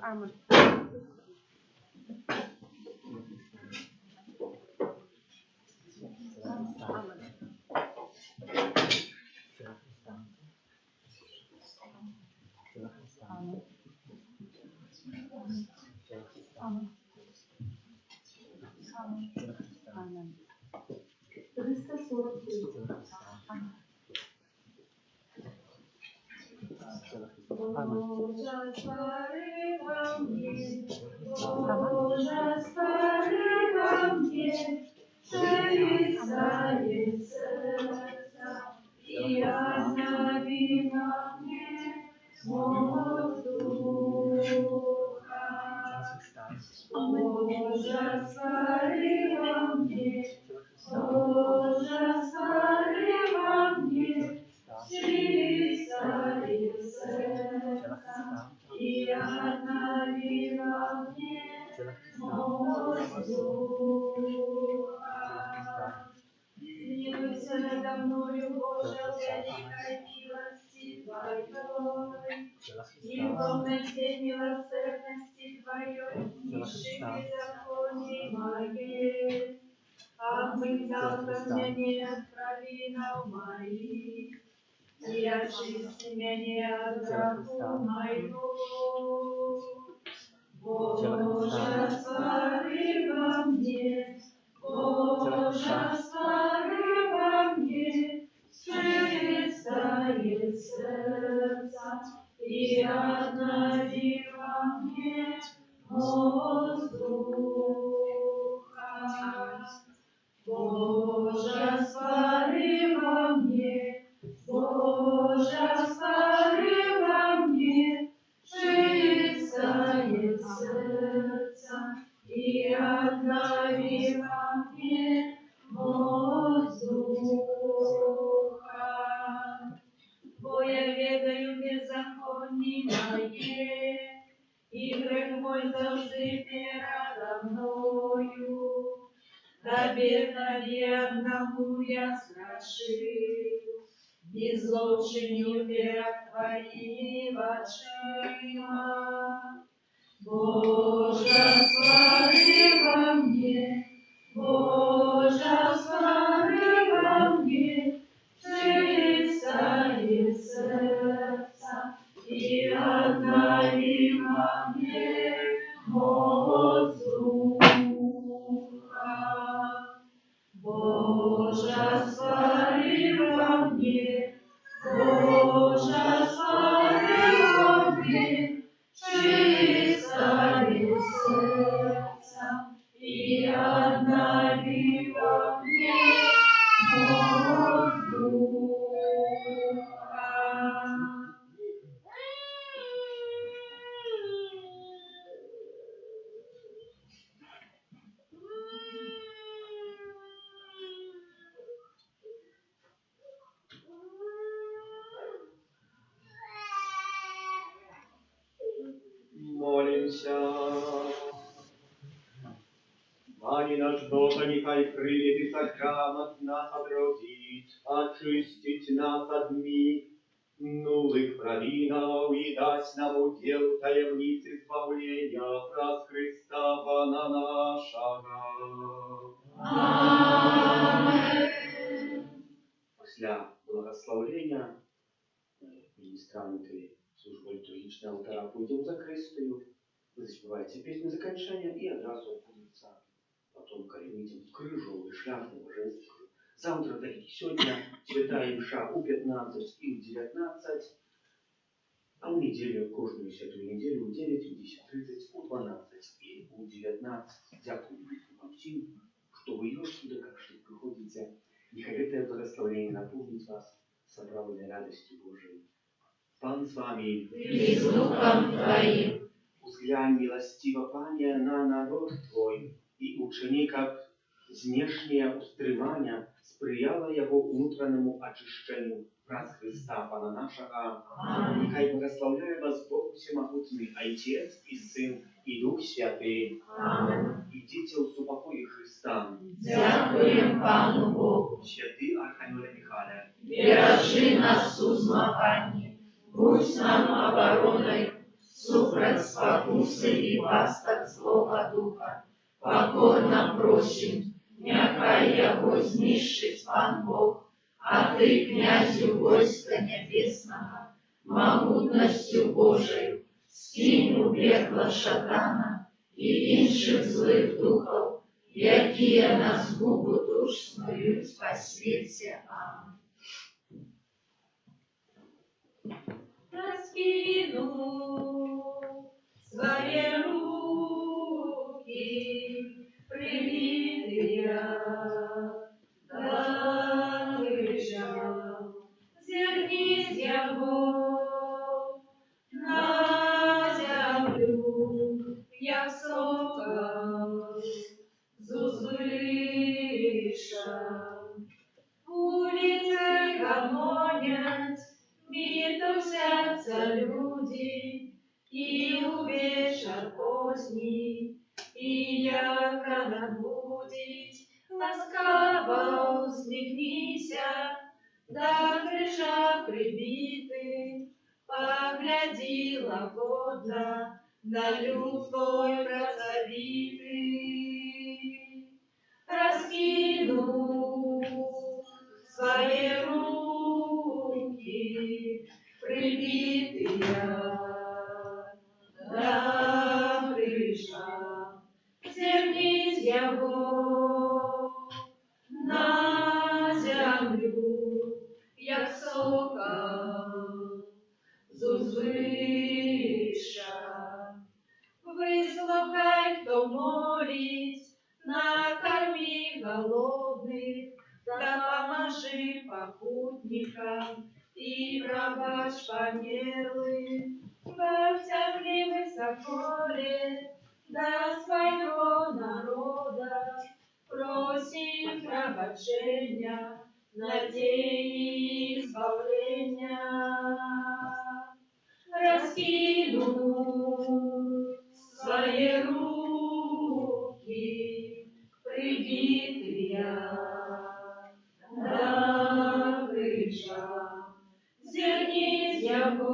Amen. Amen. 343. Боже, створи во мне, Боже, створи во мне, чистое сердце, и обнови во мне воздуха. Боже, створи во мне, Боже, створи во мне чистое сердце, и обнови во мне воздуха. Смилуйся надо мною, Боже, в великой милости Твоей, и в полноте милосердности Твоей, низших беззаконий моих. Обмыть меня от провинов моих, и очисти меня от греху моего. Боже, створи во мне, Боже, створи во мне чистое сердце, и обнови во мне воздуха. Боже, створи во мне, Боже, створи во мне чистое сердце, и обнови во мне воздуха. Бо я ведаю беззаконие мое, и грех мой завжди передо мною. Да бедно одному я сгрешил, и злочинил перед Твоими очима. Боже, створи во мне, Боже, створи во мне чистое сердце, и обнови во мне воздуха. Боже, створи во мне, Боже, створи во мне чистое сердце, и обнови во мне воздуха. Молимся. Пане наш Бога, нехай примет и сохранит нас отвратить, очистить нас от минулых провинов и дать нам удел таемницы избавления праз Христа Пана нашего. Аминь. Після благословення министранты службы литургичного алтаря пойдем за крестою, вы заспеваете песню закончания и одразу опустится. Потом выйдем в крыжовый шлях на божественную. Завтра, так и сегодня, святая мша у 15 и у 19, а у неделю, кожную святую неделю у 9, у 10:30, у 12 и у 19. Дякую вам всем, что вы сюда, как что приходите. Нехай это благословение наполнит вас собравленной радостью Божией. Пан с вами. И с Духом Твоим. Узглянь милостиво, Пане, на народ Твой, и учини, как знешнее устремление сприяло его внутреннему очищению праз Христа, Пана нашего. Аминь. Нехай благословляет вас Бог Всемогутный, Отец и Сын, и Дух Святый. Аминь. Идите в супокое Христа. Дякуем Пану Богу. Святый Архангеле Михаиле, Бережи нас у змаганні, будь нам обороной, супроть спокусы и пасток злого духа. Покорно просим, нехай его знищить Пан Бог, а ты, князю войска небесного, могутностью Божию, скинь у пекла шатана и інших злых духов, якие нас губу душную по свете. Аминь. Раскину люди, і у вечір поздній, і як рано будить, ласкаво усміхнися, до крижа прибитий, погляди лагодно на люд твой працовитый. Раскину свои руки, прибитые до крыша, зернись его на землю, як сокол з узвища. Выслухай, хто молить, накорми голодных, допоможи покутникам и пробачь померлым. Протягни высоколе до своего народа, просим пробачения, надеи избавления. Раскину свои руки, прибитые до крыша, зернись его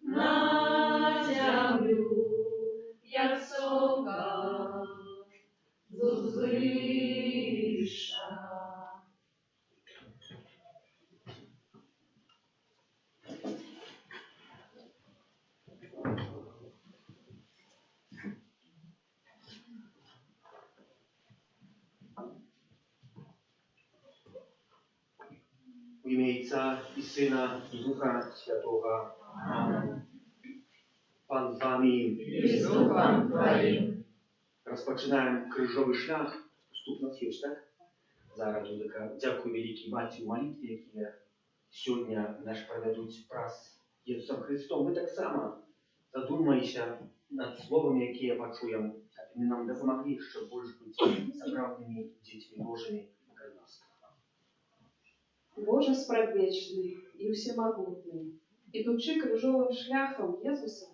на землю, як сокол з узвища. W imię Ojca i Syna i Ducha Świętego. Amen. Pan z wami. I z duchem Twoim. Розпочинаємо крижовий шлях, вступна свіч, так? Зараз дякую великій Баті у молитві, які сьогодні наш проведуть праз Єсусом Христом. Ми так само задумаємося над словами, які я почуємо, щоб вони нам допомогли, щоб більше бути справжніми дітьми Божими для нас. Боже спрадвечний і всемогутний, ідучи крижовим шляхом Єсуса,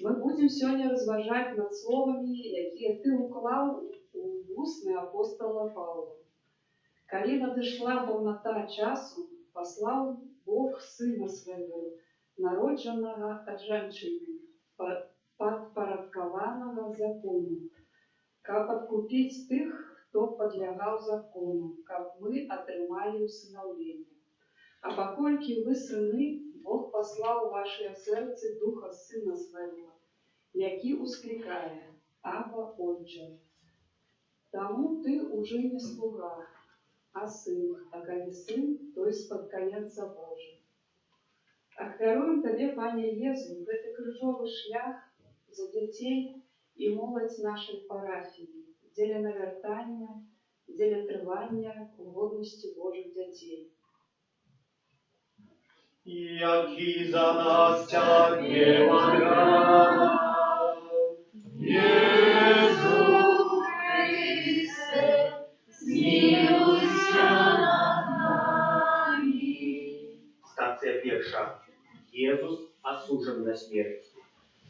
ми будемо сьогодні розважати над словами, які ти уклав у усни апостола Павла. Коли надійшла повнота часу, послав Бог Сина Свого, народженого від жінки, підпорядкованого закону, как откупить тих, хто підлягав закону, как ми отримали усиновлення. А покольки ви сини, Бог послав у ваше серце Духа Сина Свого, який ускликає: Абба, Отче. Тому ти уже не слуга, а сын, а коли сын, то есть спадкоємця Божий. Ахвяруємо Тобі, Пане Єзу, в цей крижовий шлях за дітей і молодь нашої парафії, для навертання, для тривання угодності Божих дітей. Який за нас тягне врага, Єсу Христе, змилуйся над нами. Стація перша. Єсус осужен на смерть.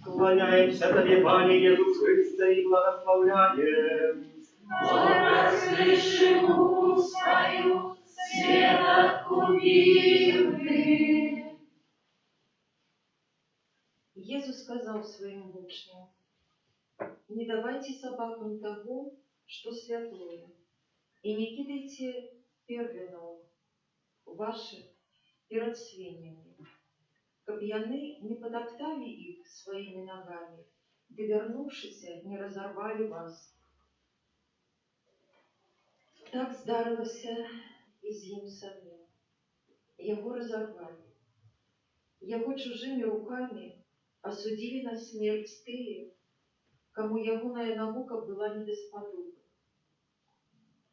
Кланяемся Тебе, Пане Иисус Христе, и благословляем. Расслышим свою свет откупивший. Иисус сказал своим ученикам: не давайте собакам того, что святое, и не кидайте первенов ваших перед свиньями, как яны не потоптали их своими ногами, да вернувшися не разорвали вас. Так здарилося і з ним самим. Його розорвали. Його чужими руками осудили на смерть тые, кому ягоная наука была недосподобна.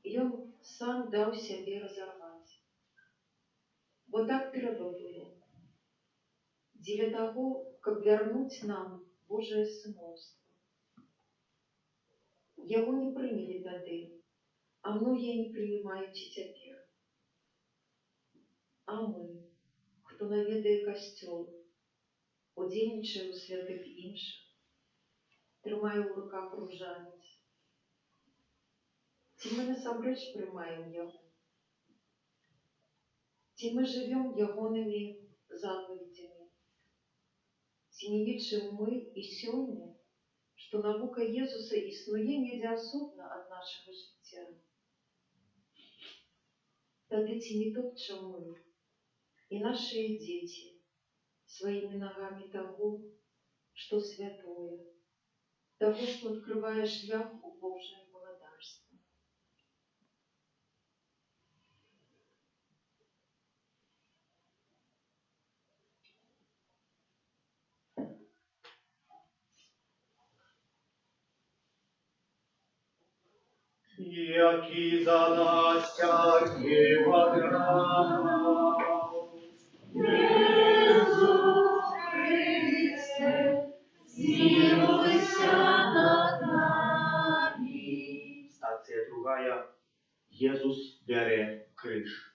И он сам дал себе разорвать. Вот так треба было. Для того, как вернуть нам Божие сыновство. Его не приняли тогда, а многие не принимают теперь. А мы, кто хто наведає касцёл, удзельнічае ў святых іншых, трымае ў руках ружанец. Ці мы насамрэч прымаем яго? Ці мы жывём ягонымі запаведзямі? Ці не лічым мы і сёння, што навука Езуса існуе недзе асобна ад нашага жыцця? Тады ці не топчам мы і нашыя дзеці сваімі нагамі таго, што святое, таго, што адкрывае шлях у Божае валадарства? Які за нас тяжкий вограв, Єсу Христе, змилуйся над нами. Стація другая. Єсус бере криж.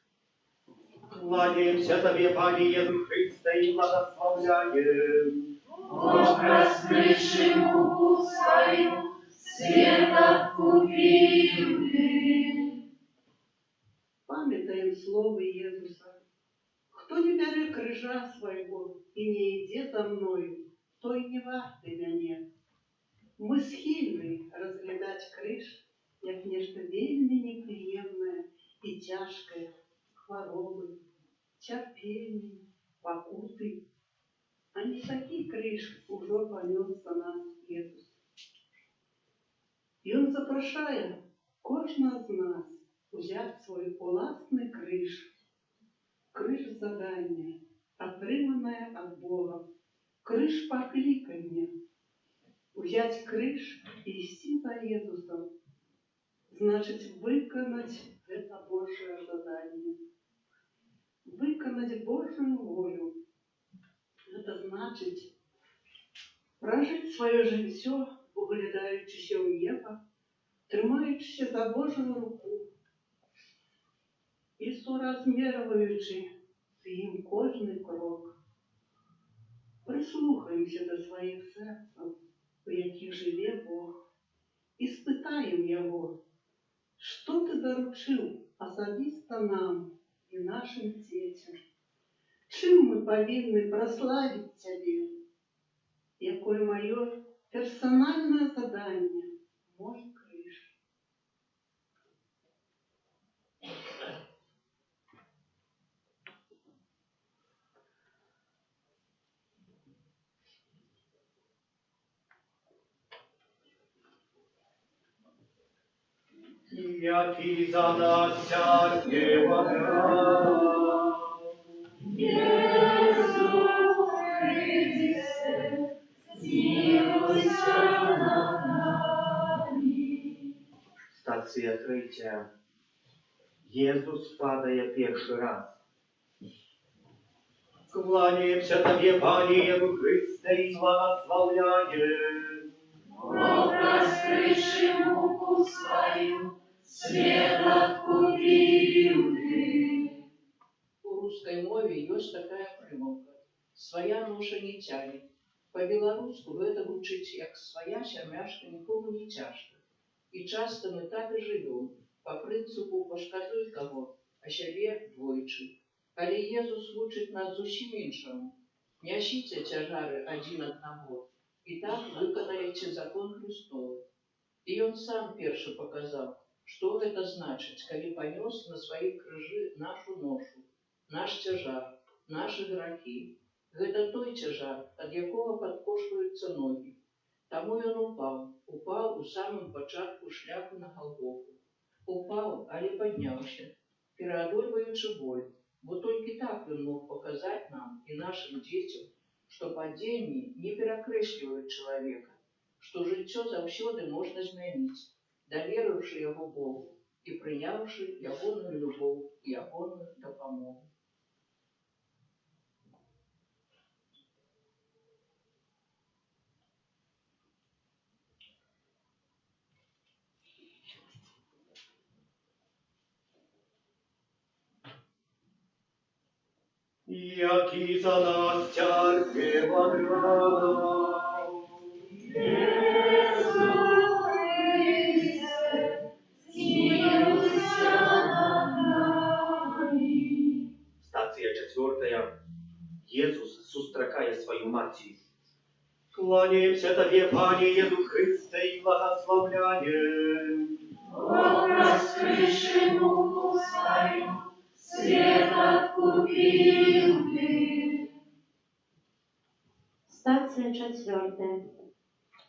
Кланяємося Тобі, Пане Єсу Христе, і благословляєм. Бог раскрывший муку свою, свет откупил ты. Памятаем слово Иисуса. Кто не берет крыжа своего и не идет за мною, той не варты мяне. Мы схильны разглядать крыж, як нечто вельми неприемное и тяжкое, хворобы, терпение, покуты. А не такие крыж уже понес за нас Иисус. И Он запрошає кожного з нас взяти свой уласний криж, криж задання, отримане от Бога, криж покликання. Взять криж и идти за Иисусом, значит выполнить это Божье задание. Выполнить Божью волю. Это значит прожить свое життя, углядаючися у небо, тримаючися за Божу руку і соразмірюючи з їм кожний крок. Прислухаємося до своїх серців, у яких живе Бог, і спитаємо Його, що Ти доручив особисто нам і нашим дітям, чим ми повинні прославити Тебе, якое моє персональное задание, мой криж. Який за нас тяжкий вограв, Єсу Христе, змилуйся над нами. Стація третя. Єсус падає перший раз. Кланяємося Тобі, Пане Єсу Христе, і благословляєм. Бог раскрывший муку свою, свет откупил ты. У русской мове есть такая примовка. Своя ноша не тянет. По-белоруску гэта гучыць, як своя сямяшка нікому не тяжка. І часто мы так и живем, по принципу пошкодуй кого, а себе двойчы. Але Езус вучыць нас зусім іншаму. Нясіце цяжары адзін аднаго, і так выканаеце закон Христовы. І Ён сам першы показаў, што гэта значыць, калі панёс на сваім крыжы нашу ношу, наш цяжар, нашы грахі. Гэта той цяжар, ад якога падкошваюцца ногі. Таму ён упаў у самым пачатку шляху на Галгофу. Упаў, але падняўся, пераадольваючы боль, бо толькі так ён мог паказаць нам і нашым дзецям, што падзенні не перакрэсліваюць чалавека, што жыццё заўсёды можна змяніць, даверыўшы яго Богу і прыняўшы ягоную любоў і ягоную дапамогу. Jaki za nas cierpiał drogą. Jezu Chryste, zmiłuj się nad nami. Stacja 4. Jezus сустракає свою матір. Кланяемся Тебе, Пане Иисус Христе, и благословляем. Бог раскрывший муку свою, свет откупил Ты. Стація 4.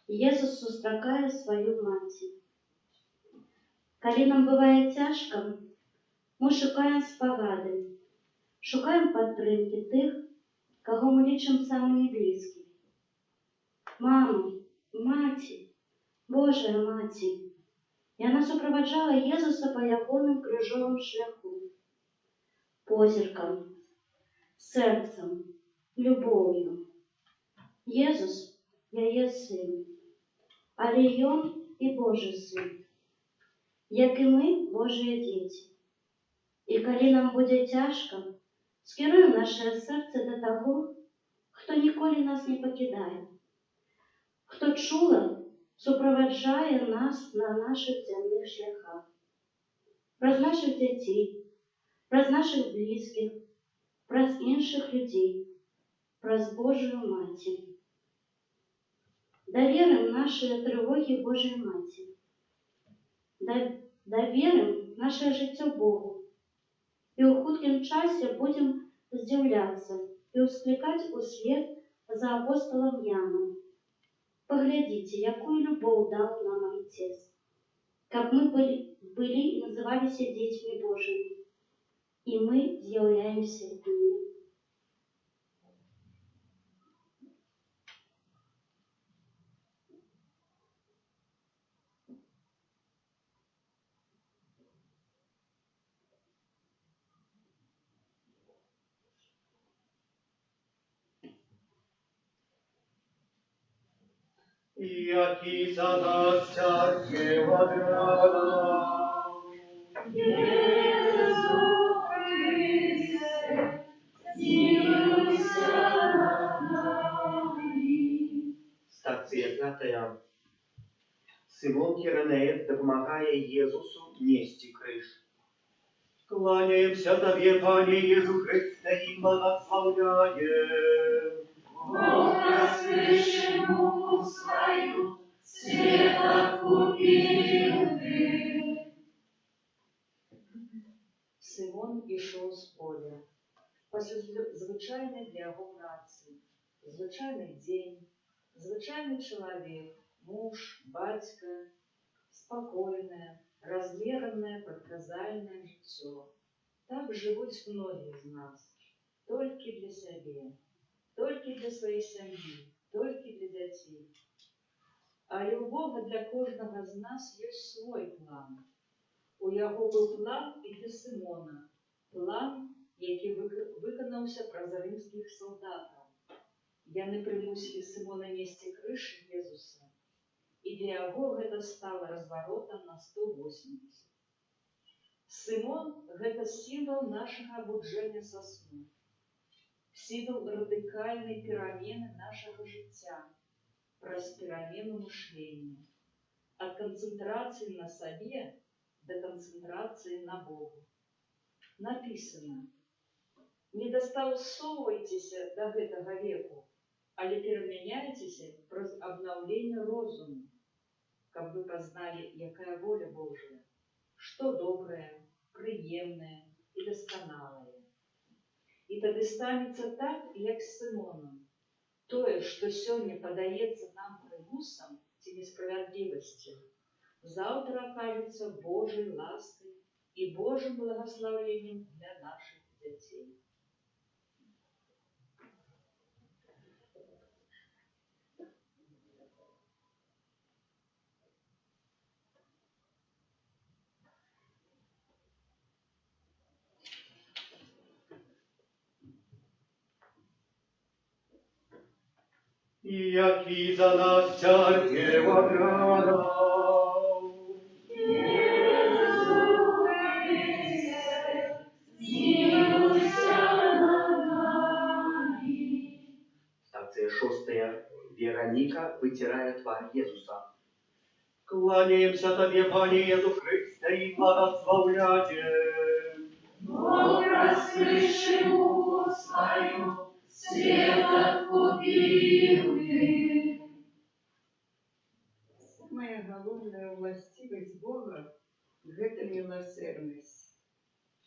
Єсус сустракає свою матір. Коли нам буває тяжко, ми шукаємо спогади, шукаємо підтримки тих, кого ми лічимо самими близькими. Маму, маті, Божа маті, яна супроводжала Єсуса по ягоним крижовим шляху, позірком, серцем, любов'ю. Єсус – її син, але й він і Божий син, як і ми, Божі діти. І коли нам буде тяжко, скеруємо наше серце до того, хто ніколи нас не покидає, хто чуло супроводжає нас на наших земних шляхах. Про наших дітей, про наших близьких, про інших людей, про Божию Матір. Довіримо наші тривоги Божій Матері. Довіримо наше життя Богу. І у хуткім часі будемо здивлятися і ускликати услід за апостолом Яном. Поглядите, якую любов дал нам Отец, как мы были и назывались детьми Божьими, и мы являемся ими. Jaki za nas cierpiał drogą. Jezu Chryste, zmiłuj się nad nami. Стація 5. Симон Киранеєць допомагає Єсусу нести криж. Кланяємося Тобі, Пане Єсу Христе, і благословляєм. Бог раскрывший муку свою, свет откупил Ты. Симон ішов з поля. Після звичайної для його праці. Звичайний день, звичайний чоловік, муж, батько, спокійне, розмірне, предказальне життя. Так живуть многие из нас, только для себя, только для своей семьи, только для детей. Але у Бога для кожного з нас є свой план. У його був план і для Симона, план, який виконався праз римських солдатів. Яны примусили Симона нести крыш Єзуса, і для його гэта стало разворотом на 180. Симон – гэта символ нашего обуджения со сну, символ радикальной перемены нашего життя, праз перемену мышления, от концентрации на себе до концентрации на Богу. Написано: «Не достосовуйтесь до гэтага веку, але перемяняйтесь праз обновление розуму, каб вы познали, якая воля Божия, что доброе, приемное и досконалое. И тады станется так, як с Симоном. Тое, что сегодня подается нам примусом и несправедливостью, завтра окажется Божьей лаской и Божьим благословением для наших детей». Jaki za nas cierpiał drogą. Jezu Chryste, zmiłuj się nad 6. Вероніка витирає твар Єсуса. Кланяемся Тебе, Пане Иисус Христе, и благословляем. Бог раскрывший муку свою, свет откупил ты. Самая головная властивость Бога – это милосердность.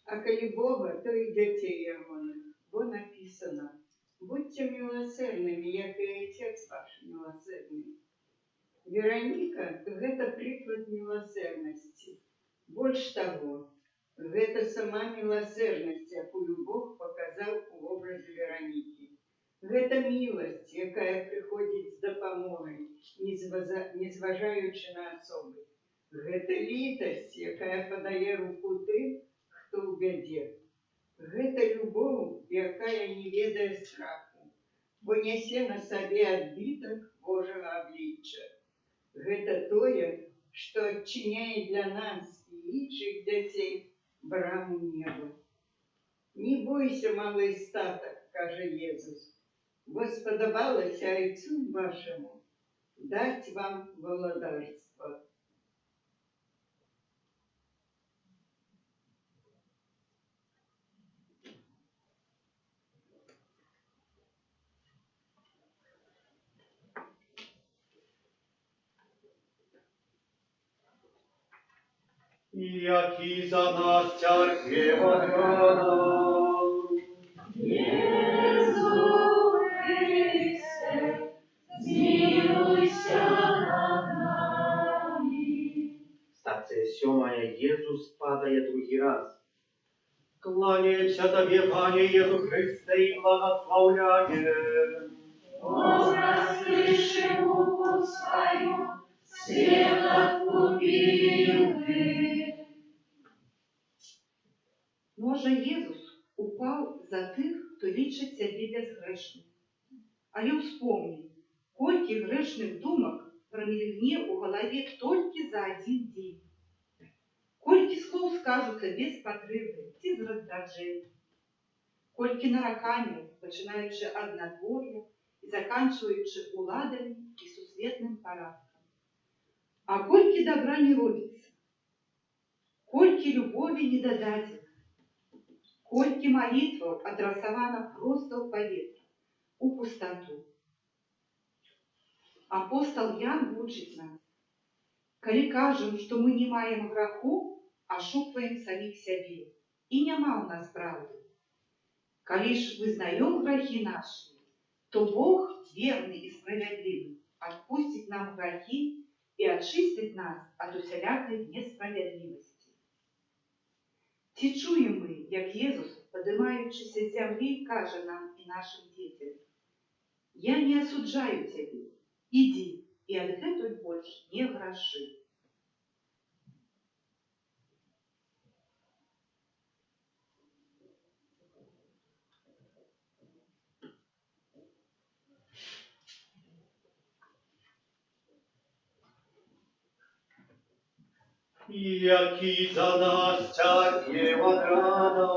А коли Бога, то и детей Ягоных. Бо написано: «Будьте милосердными, як и Отец ваш милосердный». Вероніка – это приклад милосердности. Больше того, это сама милосердность, якую Бог показал у образе Вероніки. Это милость, якая приходит с допомогой, незважаючи на особи. Это літость, якая подає руку тим, хто в біді. Это любов, якая не ведає страху, бо несе на собі відбиток Божого обличчя. Это тое, что отчиняет для нас и інших дітей браму неба. Не бойся, малий статок, каже Єсус, бо сподобалося Отцю вашому дать вам володарство. Який за нас терпіва рана. Єсу Христе, змилуйся над нами. Стація 7. Єсус падає другий раз. Кланяємося Тобі, Пане Єсу Христе, і благословляєм. Бог раскрывший муку свою, свет откупил ты. Може, Єсус упав за тих, хто лічить себе безгрешним. Але вспомни, колькі грешных думок промільгне у голове толькі за один день. Колькі слов скажуться без потребы, ці з раздражэння. Колькі нараканняў, пачынаючы ад надвор'я і заканчваючы уладамі і сусветным парадкам. А колькі добра не робіцца, колькі любові не дададзена, колькі молитваў адрасавана проста ў паветра, у пустоту. Апостол Ян вучыць нас: калі кажам, што мы не маем граху, ашукваем саміх сябе, і няма ў нас правды. Калі ж вызнаём грахі нашы, то Бог, верны і справядлівы, адпусціць нам грахі і ачысціць нас ад усялякай несправядлівасці. Ці чуем мы, як Єсус, падымаючыся з зямлі, кажа нам і нашим дзецям: «Я не асуджаю цябе, ідзі і адгэтуль больш не грашы». Який за нас терпіва рана.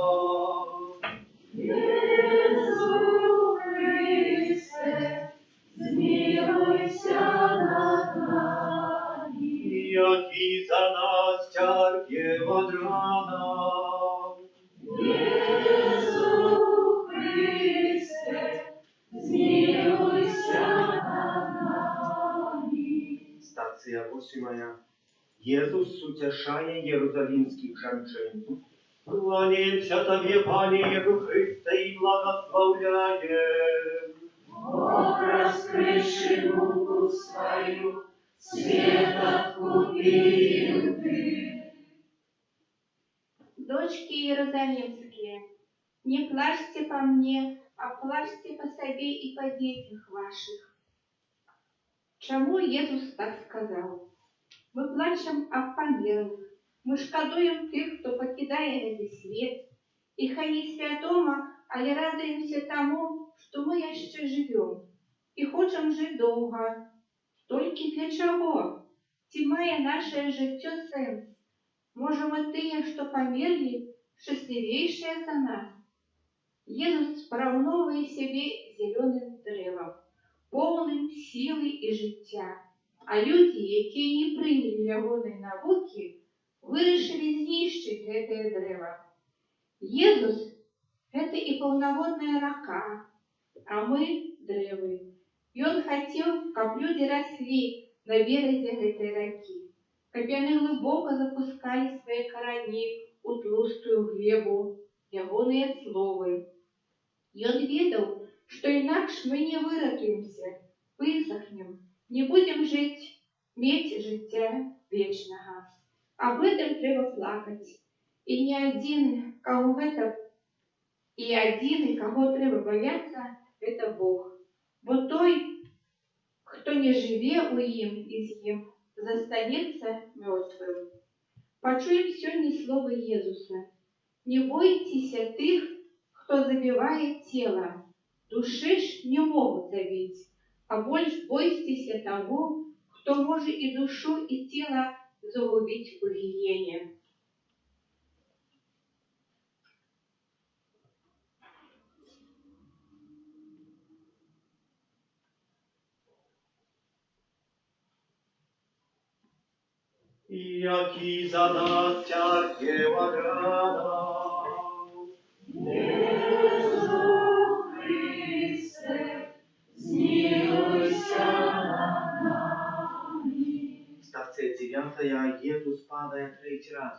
Єсу Христе, змилуйся над нами. Який за нас терпіва рана. Єсу Христе, змилуйся над нами. Стація 8. Єсус утешає єрусалимських жанчин. Кланяємося Тобі, Пане Єсу Христе, і благословляєм. Бог, раскрывший муку свою, свет откупил ты. Дочки иерусалимские, не плачьте по мне, а плачьте по себе и по детях ваших. Чому Єсус так сказав? Ми плачем об померлых, ми шкодуем тих, хто покидає цей світ, і хай не святома, але радуємося тому, що ми ще живем, і хочемо жити довго. Тільки для чого? Ці має наше життя сенс? Може, ми тие, що померли, щасливейшие за нас? Єсус порівновує себе зеленим деревом. поўным сілы і жыцця. А людзі, якія не прынялі ягонай навукі, вырашылі знішчыць гэтае дрэва. Езус – гэта і паўнаводная рака, а мы – дрэвы. Ён хацеў, каб людзі раслі на беразе гэтай ракі, каб яны глыбока запускалі свае карані ў тлустую глебу, ягоныя словы. Ён ведаў, што інакш мы не выратуемся, высохнем, не будем жыць, мець жыцця вечнага. Аб гэтым трэба плакаць. І адзіны, каго трэба баяцца, гэта Бог. Бо той, хто не жыве ў ім і з ім, застанецца мёртвым. Пачуем сёння словы Езуса. Не бойцеся тых, хто забівае цела. Душы ж не могуць забіць, а больш бойцеся таго, хто можа і душу, і цела загубіць у гіене. Jaki za nas cierpiała rana. Jezu Chryste, zmiłuj się nad nami. Stacja 9. Jezus падает 3 раз.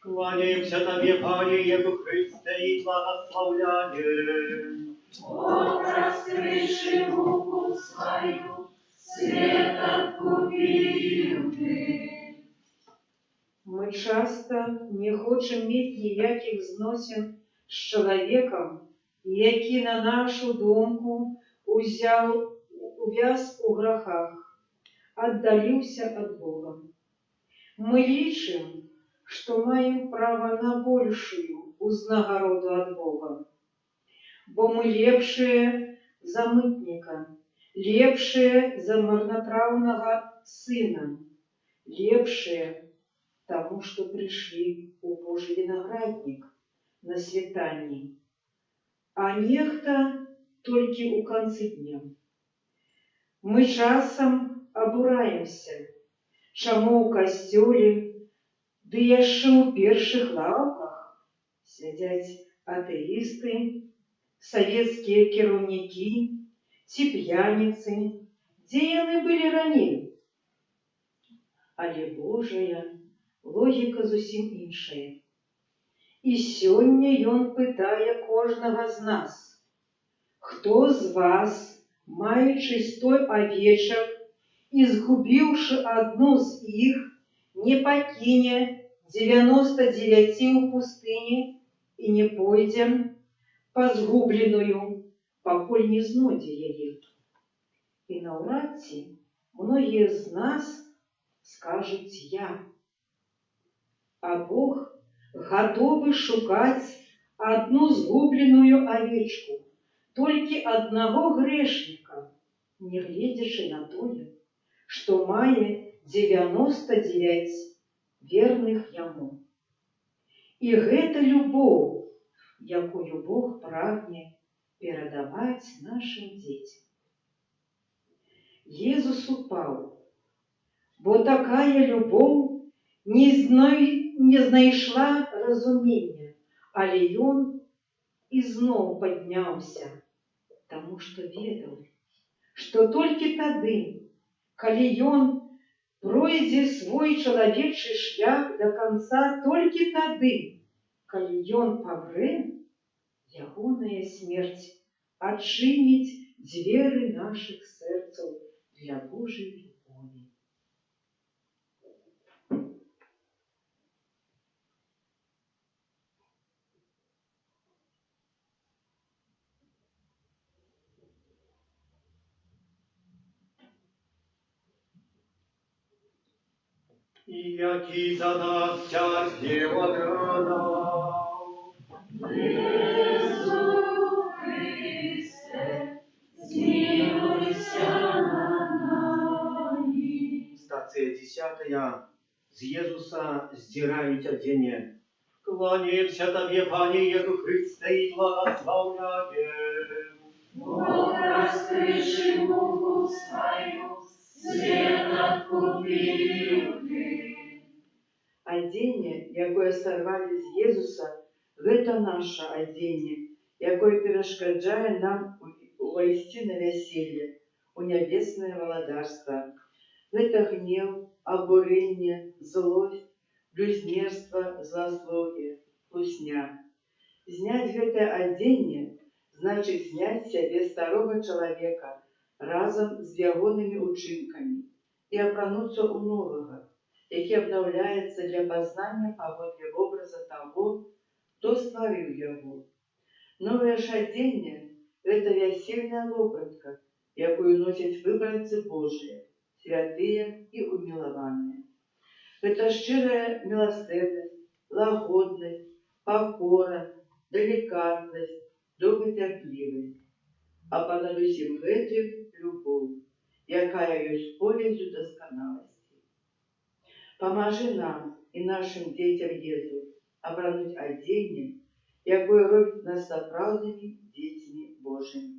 Кланяемся Тебе, Пане Иисус Христе, и благословляем. Образ крыши руку свою, свет откупил Ты. Мы часто не хочам мець ніякіх зносін з чалавекам, які на нашу думку увяз у грахах, аддаліўся ад Бога. Мы лічым, што маем права на большую узнагароду ад Бога, бо мы лепшыя за мытніка, лепшыя за марнатраўнага сына, лепшыя тому, что пришли у Божий виноградник на світанні, а нехта толькі у канцы дня. Мы часам абураемся, чаму ў касцёле, ды яшчэ ў першых лаўках сядзяць атэісты, савецкія кіраўнікі ці п'яніцы, дзе яны былі раней. Але Божая логіка зусім іншая. І сёння ён пытае кожнага з нас: хто з вас, маючы 100 авечак і згубіўшы адну з іх, не пакіне 99 у пустыні і не пойдзе па згубленую, пакуль не знойдзе яе? І наўрад ці многія з нас скажуць «я». А Бог гатовы шукаць одну згубленую авечку, толькі аднаго грэшніка, не гледзячы на тое, што мае 99 верных яму. І гэта любоў, якую Бог прагне перадаваць нашым дзецям. Езус упаў, бо такая любоў не знайшла разумення, але ён ізноў падняўся, таму што ведаў, што толькі тады, калі ён пройдзе свой чалавечы шлях да канца, толькі тады, калі ён памрэ, ягоная смерць адчыніць дзверы нашых сэрцаў для Божай любові. Jaki za nas cierpiała rana. Jezu Chryste, zmiłuj się nad nami. Stacja 10. Z Jezusa zdzierając odzienie. Kłaniemся Tobie, Panie Jezu Chryste, i błogosławiajem. Obraz krzyżu купив ти. Адзенне, якое сарвалі з Езуса, гэта наша адзенне, якое перашкаджае нам увайсці на вяселле, у нябеснае валадарства. Гэта гнеў, абурэнне, злосць, блюзнерства, зласлов'е, хлусня. Зняць гэтае адзенне значыць зняць з сябе старога чалавека разам з ягонымі ўчынкамі і апрануцца ў новага, які абнаўляецца для пазнання паводле вобраза таго, хто стварыў яго. Новае ж адзенне – гэта вясельная вопратка, якую носяць выбранцы Божыя, святыя і умілаваныя. Гэта шчырая міласэрнасць, лагоднасць, пакора, далікатнасць, доўгацярплівасць. А панад усім гэтым любоў, якая ёсць повяззю дасканаласці. Памажы нам і нашым дзецям Езу апрануць адзенне, якое робіць нас сапраўднымі дзецьмі Божымі.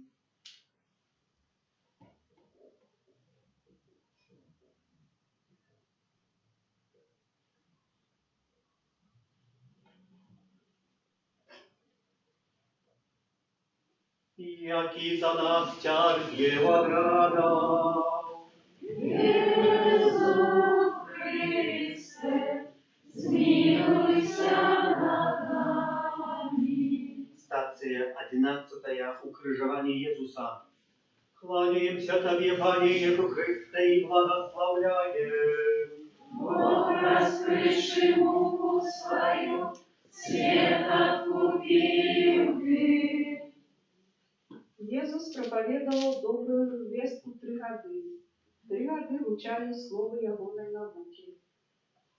Jaki za nas cierpiał radał. Jezu Chryste, zmiłuj się nad nami. Stacja 11. Ukrzyżowanie Jezusa. Kłaniaемся Tobie, Panie Jezu Chryste, i błogosławiajem. Бог раскрывший муку свою, свет откупил ты. Иисус проповедовал добрую вестку 3 годы. 3 годы вручали слово ягоной науки.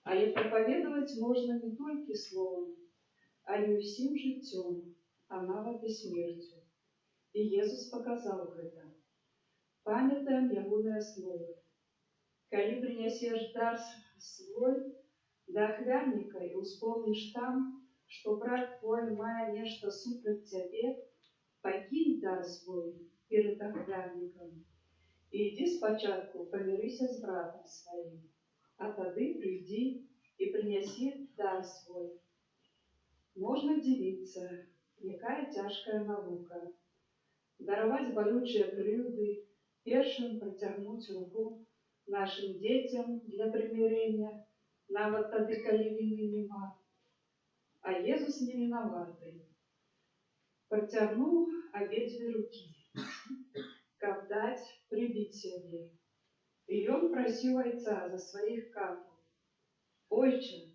Але проповедовать можно не только словом, але усім життем, а нават и смертью. И Иисус показал это. Памятаем ягоное слово. Коли принесешь дар свой до охвярника и успомнишь там, что брат твой, мая нечто супротив тебе, покинь дар свой перед охвярником и иди спочатку помирися с братом своим, а тады приди и принеси дар свой. Можно дивиться, якая тяжкая наука. Даровать болючие крылды, першим протягнуть руку нашим детям для примирения, нават тады, калі вины нема. А Иисус не виноватый. Протягнул обе руки, каб дать прибить себе. И он просил Отца за своих капов: «Ойче,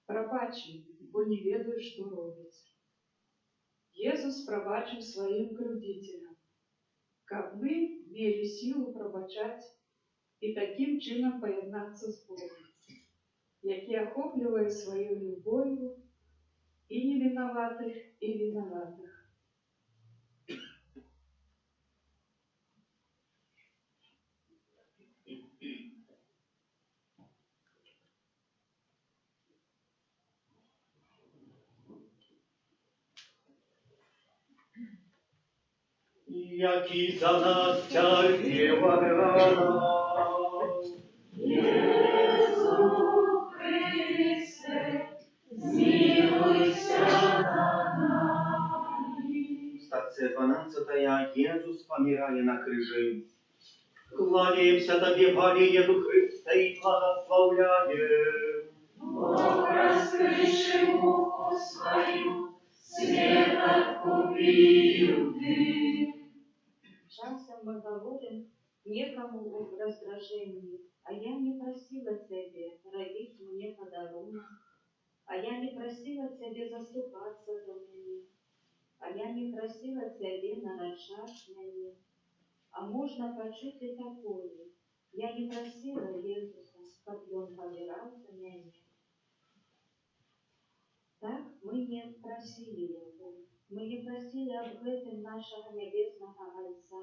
пробачи, бо не ведаю, что робить». Иисус пробачил своим крудителям, каб мы мели силу пробачать и таким чином поєднаться с Богом, який охоплює своей любовью и невиноватых, и виноватых. Jaki za nas cierpiał radał. Jezu Chryste, zmiłuj się nad nami. Stacja 12. Jezus pomieraje na krzyżu. Kłaniaемся Tobie, Panie Jezu Chryste, i błogosławiajem. Бог раскрывший муку свою, свет откупил ты. Часом мы говорим некому в раздражении, а я не просила тебе робить мне подарунок, а я не просила тебе заступаться за меня, а я не просила тебе нарушать меня. А можно почуть и такое: я не просила Иисуса, чтобы он помирал за меня. Так мы не просили его. Мы не просили об этом нашего небесного Отца.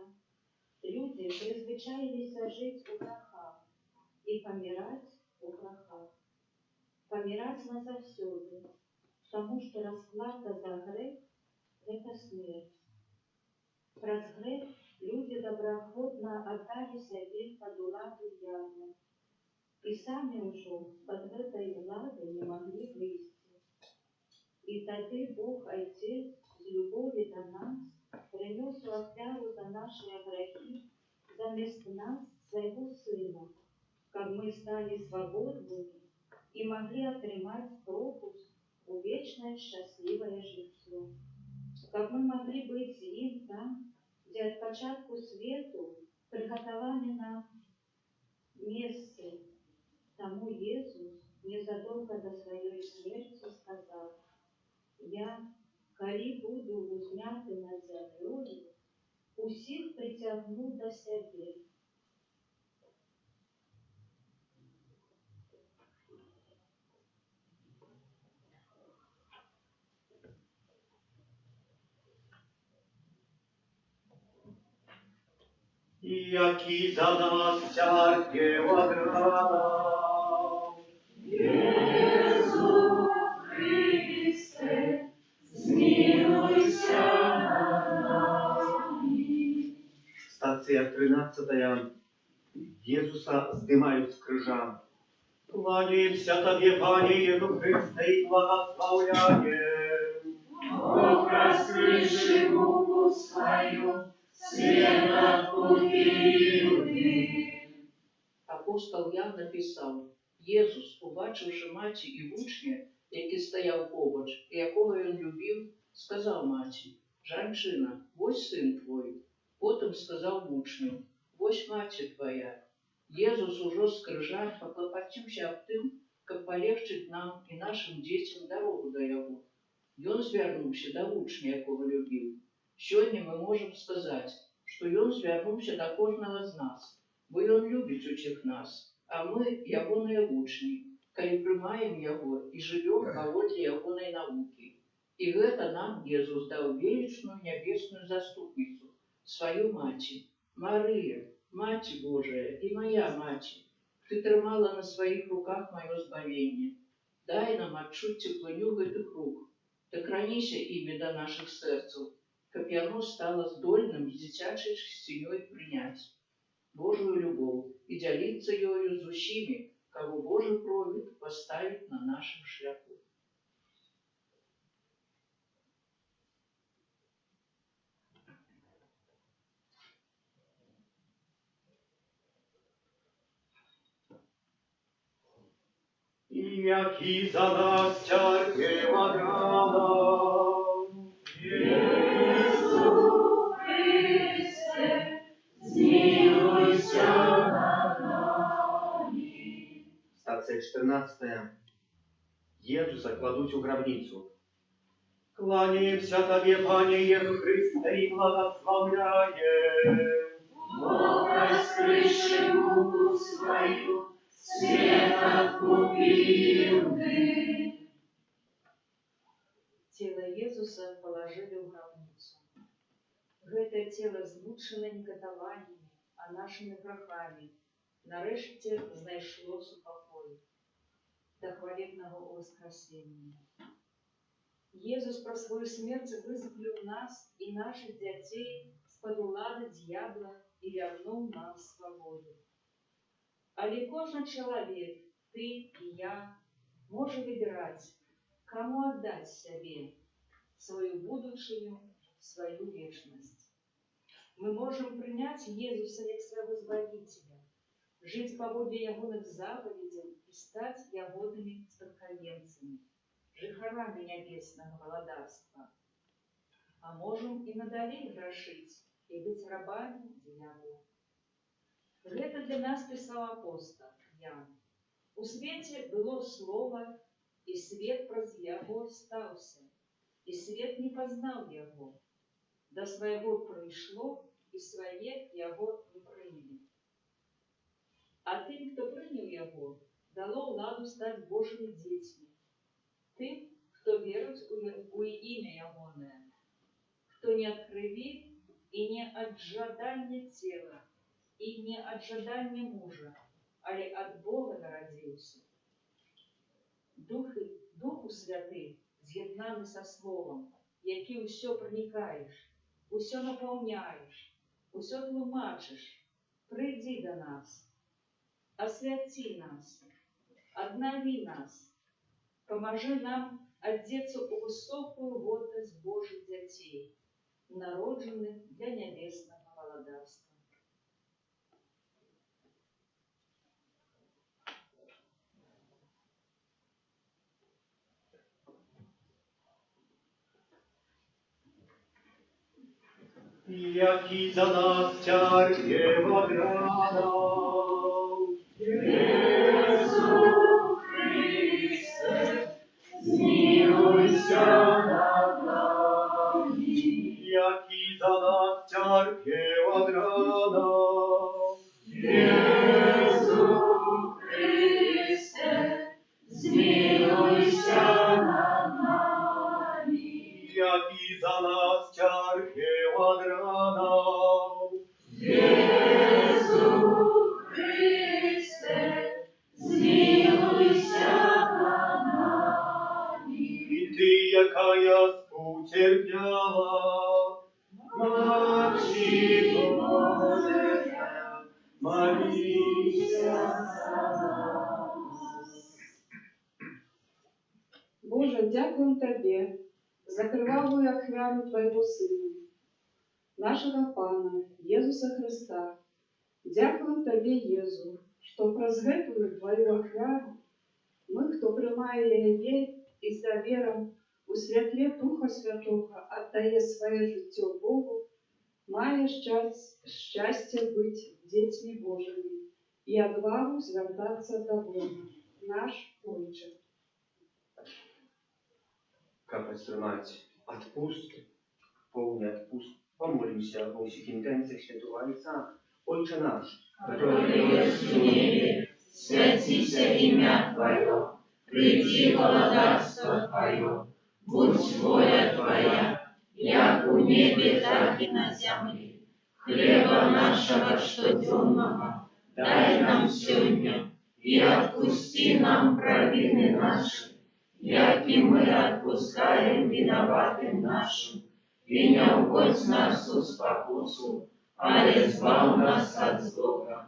Люди призвычаились жить у грехах и помирать у грехах. Помирать назавсёды, потому что расплата за грех – это смерть. Праз грех люди доброохотно отдали себе под уладу дьявола. и сами уже под этой владой не могли выйти. И тогда Бог Отец с любовью до нас принес в оферу за наши грехи заместо нас своего Сына, как мы стали свободными и могли отримать пропуск в вечное счастливое житье. Как мы могли быть с Ним там, где от початку свету приготовали нам место. Тому Иисус незадолго до своей смерти сказал: «Я, коли буду узняты над землей, усих притягну до себе». Jaki za nas cierpiała grana. Jezu Chryste, zmiłuj się nad nami. Stacja 13. Jezusa zdymают z krzyża. Kłaniemся Tobie, Panie Jezu Chryste, i błogosławiajem. Бог раскрывший муку свою, свет откупил ты. Апостол Ян написав: Єсус, побачивши маті і учня, який стояв побач, і якого він любив, сказав маті: «Жанчина, ось син твой». Потім сказав учню: «Ось маті твоя». Єсус уже з крижа поклопотився об тим, як полегчить нам і нашим дітям дорогу до його. Ён звярнуўся да вучня, якого любіў. Сёння мы можам сказаць, што ён звярнуўся да кожнага з нас, бо ён любіць усіх нас, а мы ягоныя вучні, калі прымаем яго і жывём паводле ягонай навукі. І гэта нам Езус даў велічную нябесную заступніцу, сваю маці. Марыя, Маці Божая і моя маці, ты трымала на сваіх руках маё збавенне. Дай нам адчуць цеплыню гэтых рук. Докраніся імі да нашых сэрцаў, каб яно стала здольным з дзіцячай чысцінёй прыняць Божую любоў і дзяліцца ёю з усімі, каго Божы провід паставіць на нашым шляху. Jaki za nas cierpiała grana. Jezu Chryste, zmiłuj się nad nami. Stacja 14. Jezusa kładuć u grabnicu. Kłaniemся Tobie, Panie Jezu Chryste, i błogosławiajem. Бог раскрывший муку свою, свет откупил ты. Тело Иисуса положили в гробницу. Гэта тело змучено не катаваннями, а нашими грехами, нарешті знайшло супокой до хвалебного воскресения. Иисус про свою смерть вызволил нас и наших детей з-пад улады дьявола и вернул нам свободу. Але кожен человек, ты и я, может выбирать, кому отдать себе свою будущую, свою вечность. Мы можем принять Иисуса как своего Избавителя, жить по воле Ягоных заповедей и стать Ягодными спадкоемцами, жихарами небесного владарства. А можем и надалей грошить и быть рабами дьявола. Это для нас писал апостол Ян. У свете было слово, и свет праз яго стался, и свет не познал его. До своего пришло, и свое его не приняли. А тем, кто принял его, дало владу стать Божьими детьми. Тем, кто верует у имя Ягоное, кто не от крови и не от жадания тела, и не от жадания мужа, але от Бога народился. Духу Святый з'єднаний со Словом, який усё проникаешь, усё наполняешь, усё тлумачиш, прийди до нас. освяти нас, обнови нас, поможи нам одеться у высокую гордость Божьих детей, народженных для небесного володарства. Jaki za nas cierpiewa grana. Jezu Chryste, zmiłujся nad nami. Jaki za nas cierpiewa grana. Jezu Chryste, zmiłujся nad nami. Jaki za nas cierpiewa grana. Jezu Chryste, zmiłujся nad nami. I Ty, jaka ja współcierpiała, Matki Boża, Marysia za nas. Боже, дякуем Тебе за кровавую охрану Твоего Сына, нашего Пана, Єзуса Христа. Дякуем Тебе, Єзу, що праз гэтую Твою охрану мы, хто приймає яе і з давером у святле Духа Святого отдає своє життя Богу, має щастя бути дітьми Божими і отвагу звертатися до Бога, наш Отче. Капец мать, отпуск, полный отпуск. Помолимся во всех интенциях Святого Отца. Отче наш, Который есть в небе, святися имя Твое, приди володарство Твое, будь воля Твоя, як у небе, так и на земле. Хлеба нашего штоденного дай нам сегодня, и отпусти нам провины наши, як и мы отпускаем виноватым нашим, и не угодь нас в спокусу, ale zbaw nas od zła.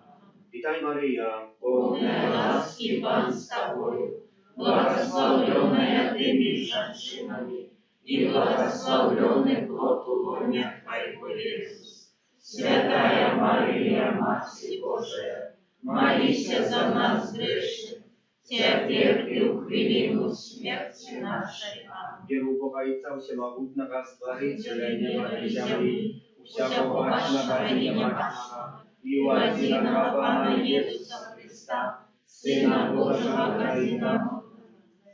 Witaj Maryja, Полная ласки Пан с Тобою, благословленная Ты между женщинами, и благословленный плод лона Твоего, Иисус. Святая Мария, Матерь Божия, молись за нас грешных, теперь и в хвилину смерти нашей. Аминь. Wieru Boga i Ojca Всемогутного, Stworzyciela nieba i ziemi, всякого важного и немощного, и у одинакового Pana Jezusa Христа, Сына Божьего Родителя,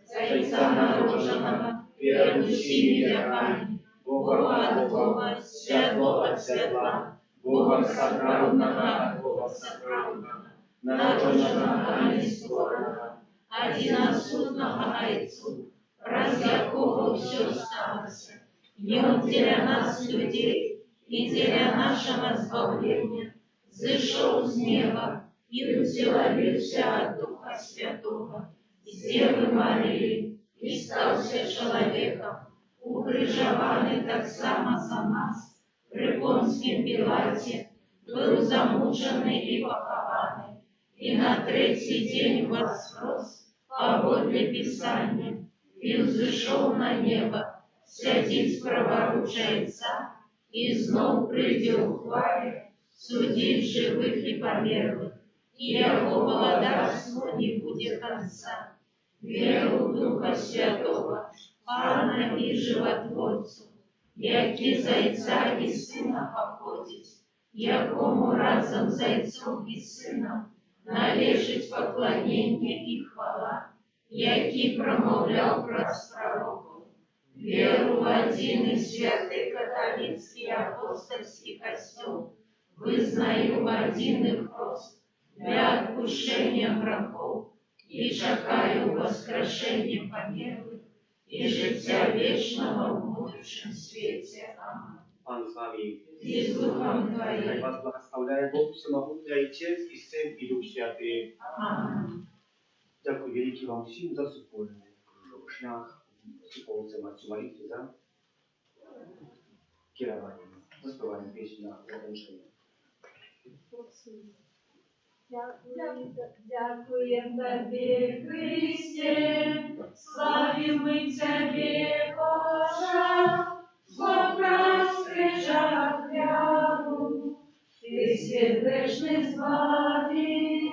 Зайца народженного, перед всеми веками, Бога от Бога, Святого от Святла, Бога сокровенного от Бога сокровенного, народженного, а не створенного, одиносудного Отцу, раз якого все сталося, и Он для нас, людей, и для нашего избавления, зашел с неба и утеловился от Духа Святого, с Девы Марии, и стался человеком, укрыжованный так само за нас, при Понтском Пилате, был замученный и похованный, и на третий день воскрес, подле Писания, и взошел на небо, сядет праворуч Отца, и знов прийде у хвале, судить живых и померлых, и его владарству не будет конца. Веру в Духа Святого, Пана и Животворцу, яки Зайца и Сына походить, якому разом Зайцом и Сыном належить поклонение и хвала, яки промовлял праз пророков. Веру в один и святый католицкий апостольский костел, вызнаю в один и прост для отпущения грехов, и чекаю воскрешения померлых и життя вечного в будущем свете. Аминь. Pan z Wami. И с Духом Niech Твоим. Was błogosławia Bóg Wszechmogutny, Ojciec i Syn i Duch Święty. Аминь. Дякую великий вам всім за супольний шлях, супольця Матцю молитві за керування, заспівання пісні на закінчення. Дякуем Тебе, Христе, славим мы Тебе, Боже, во праскрижах вяру, Ты свет грешный збавил.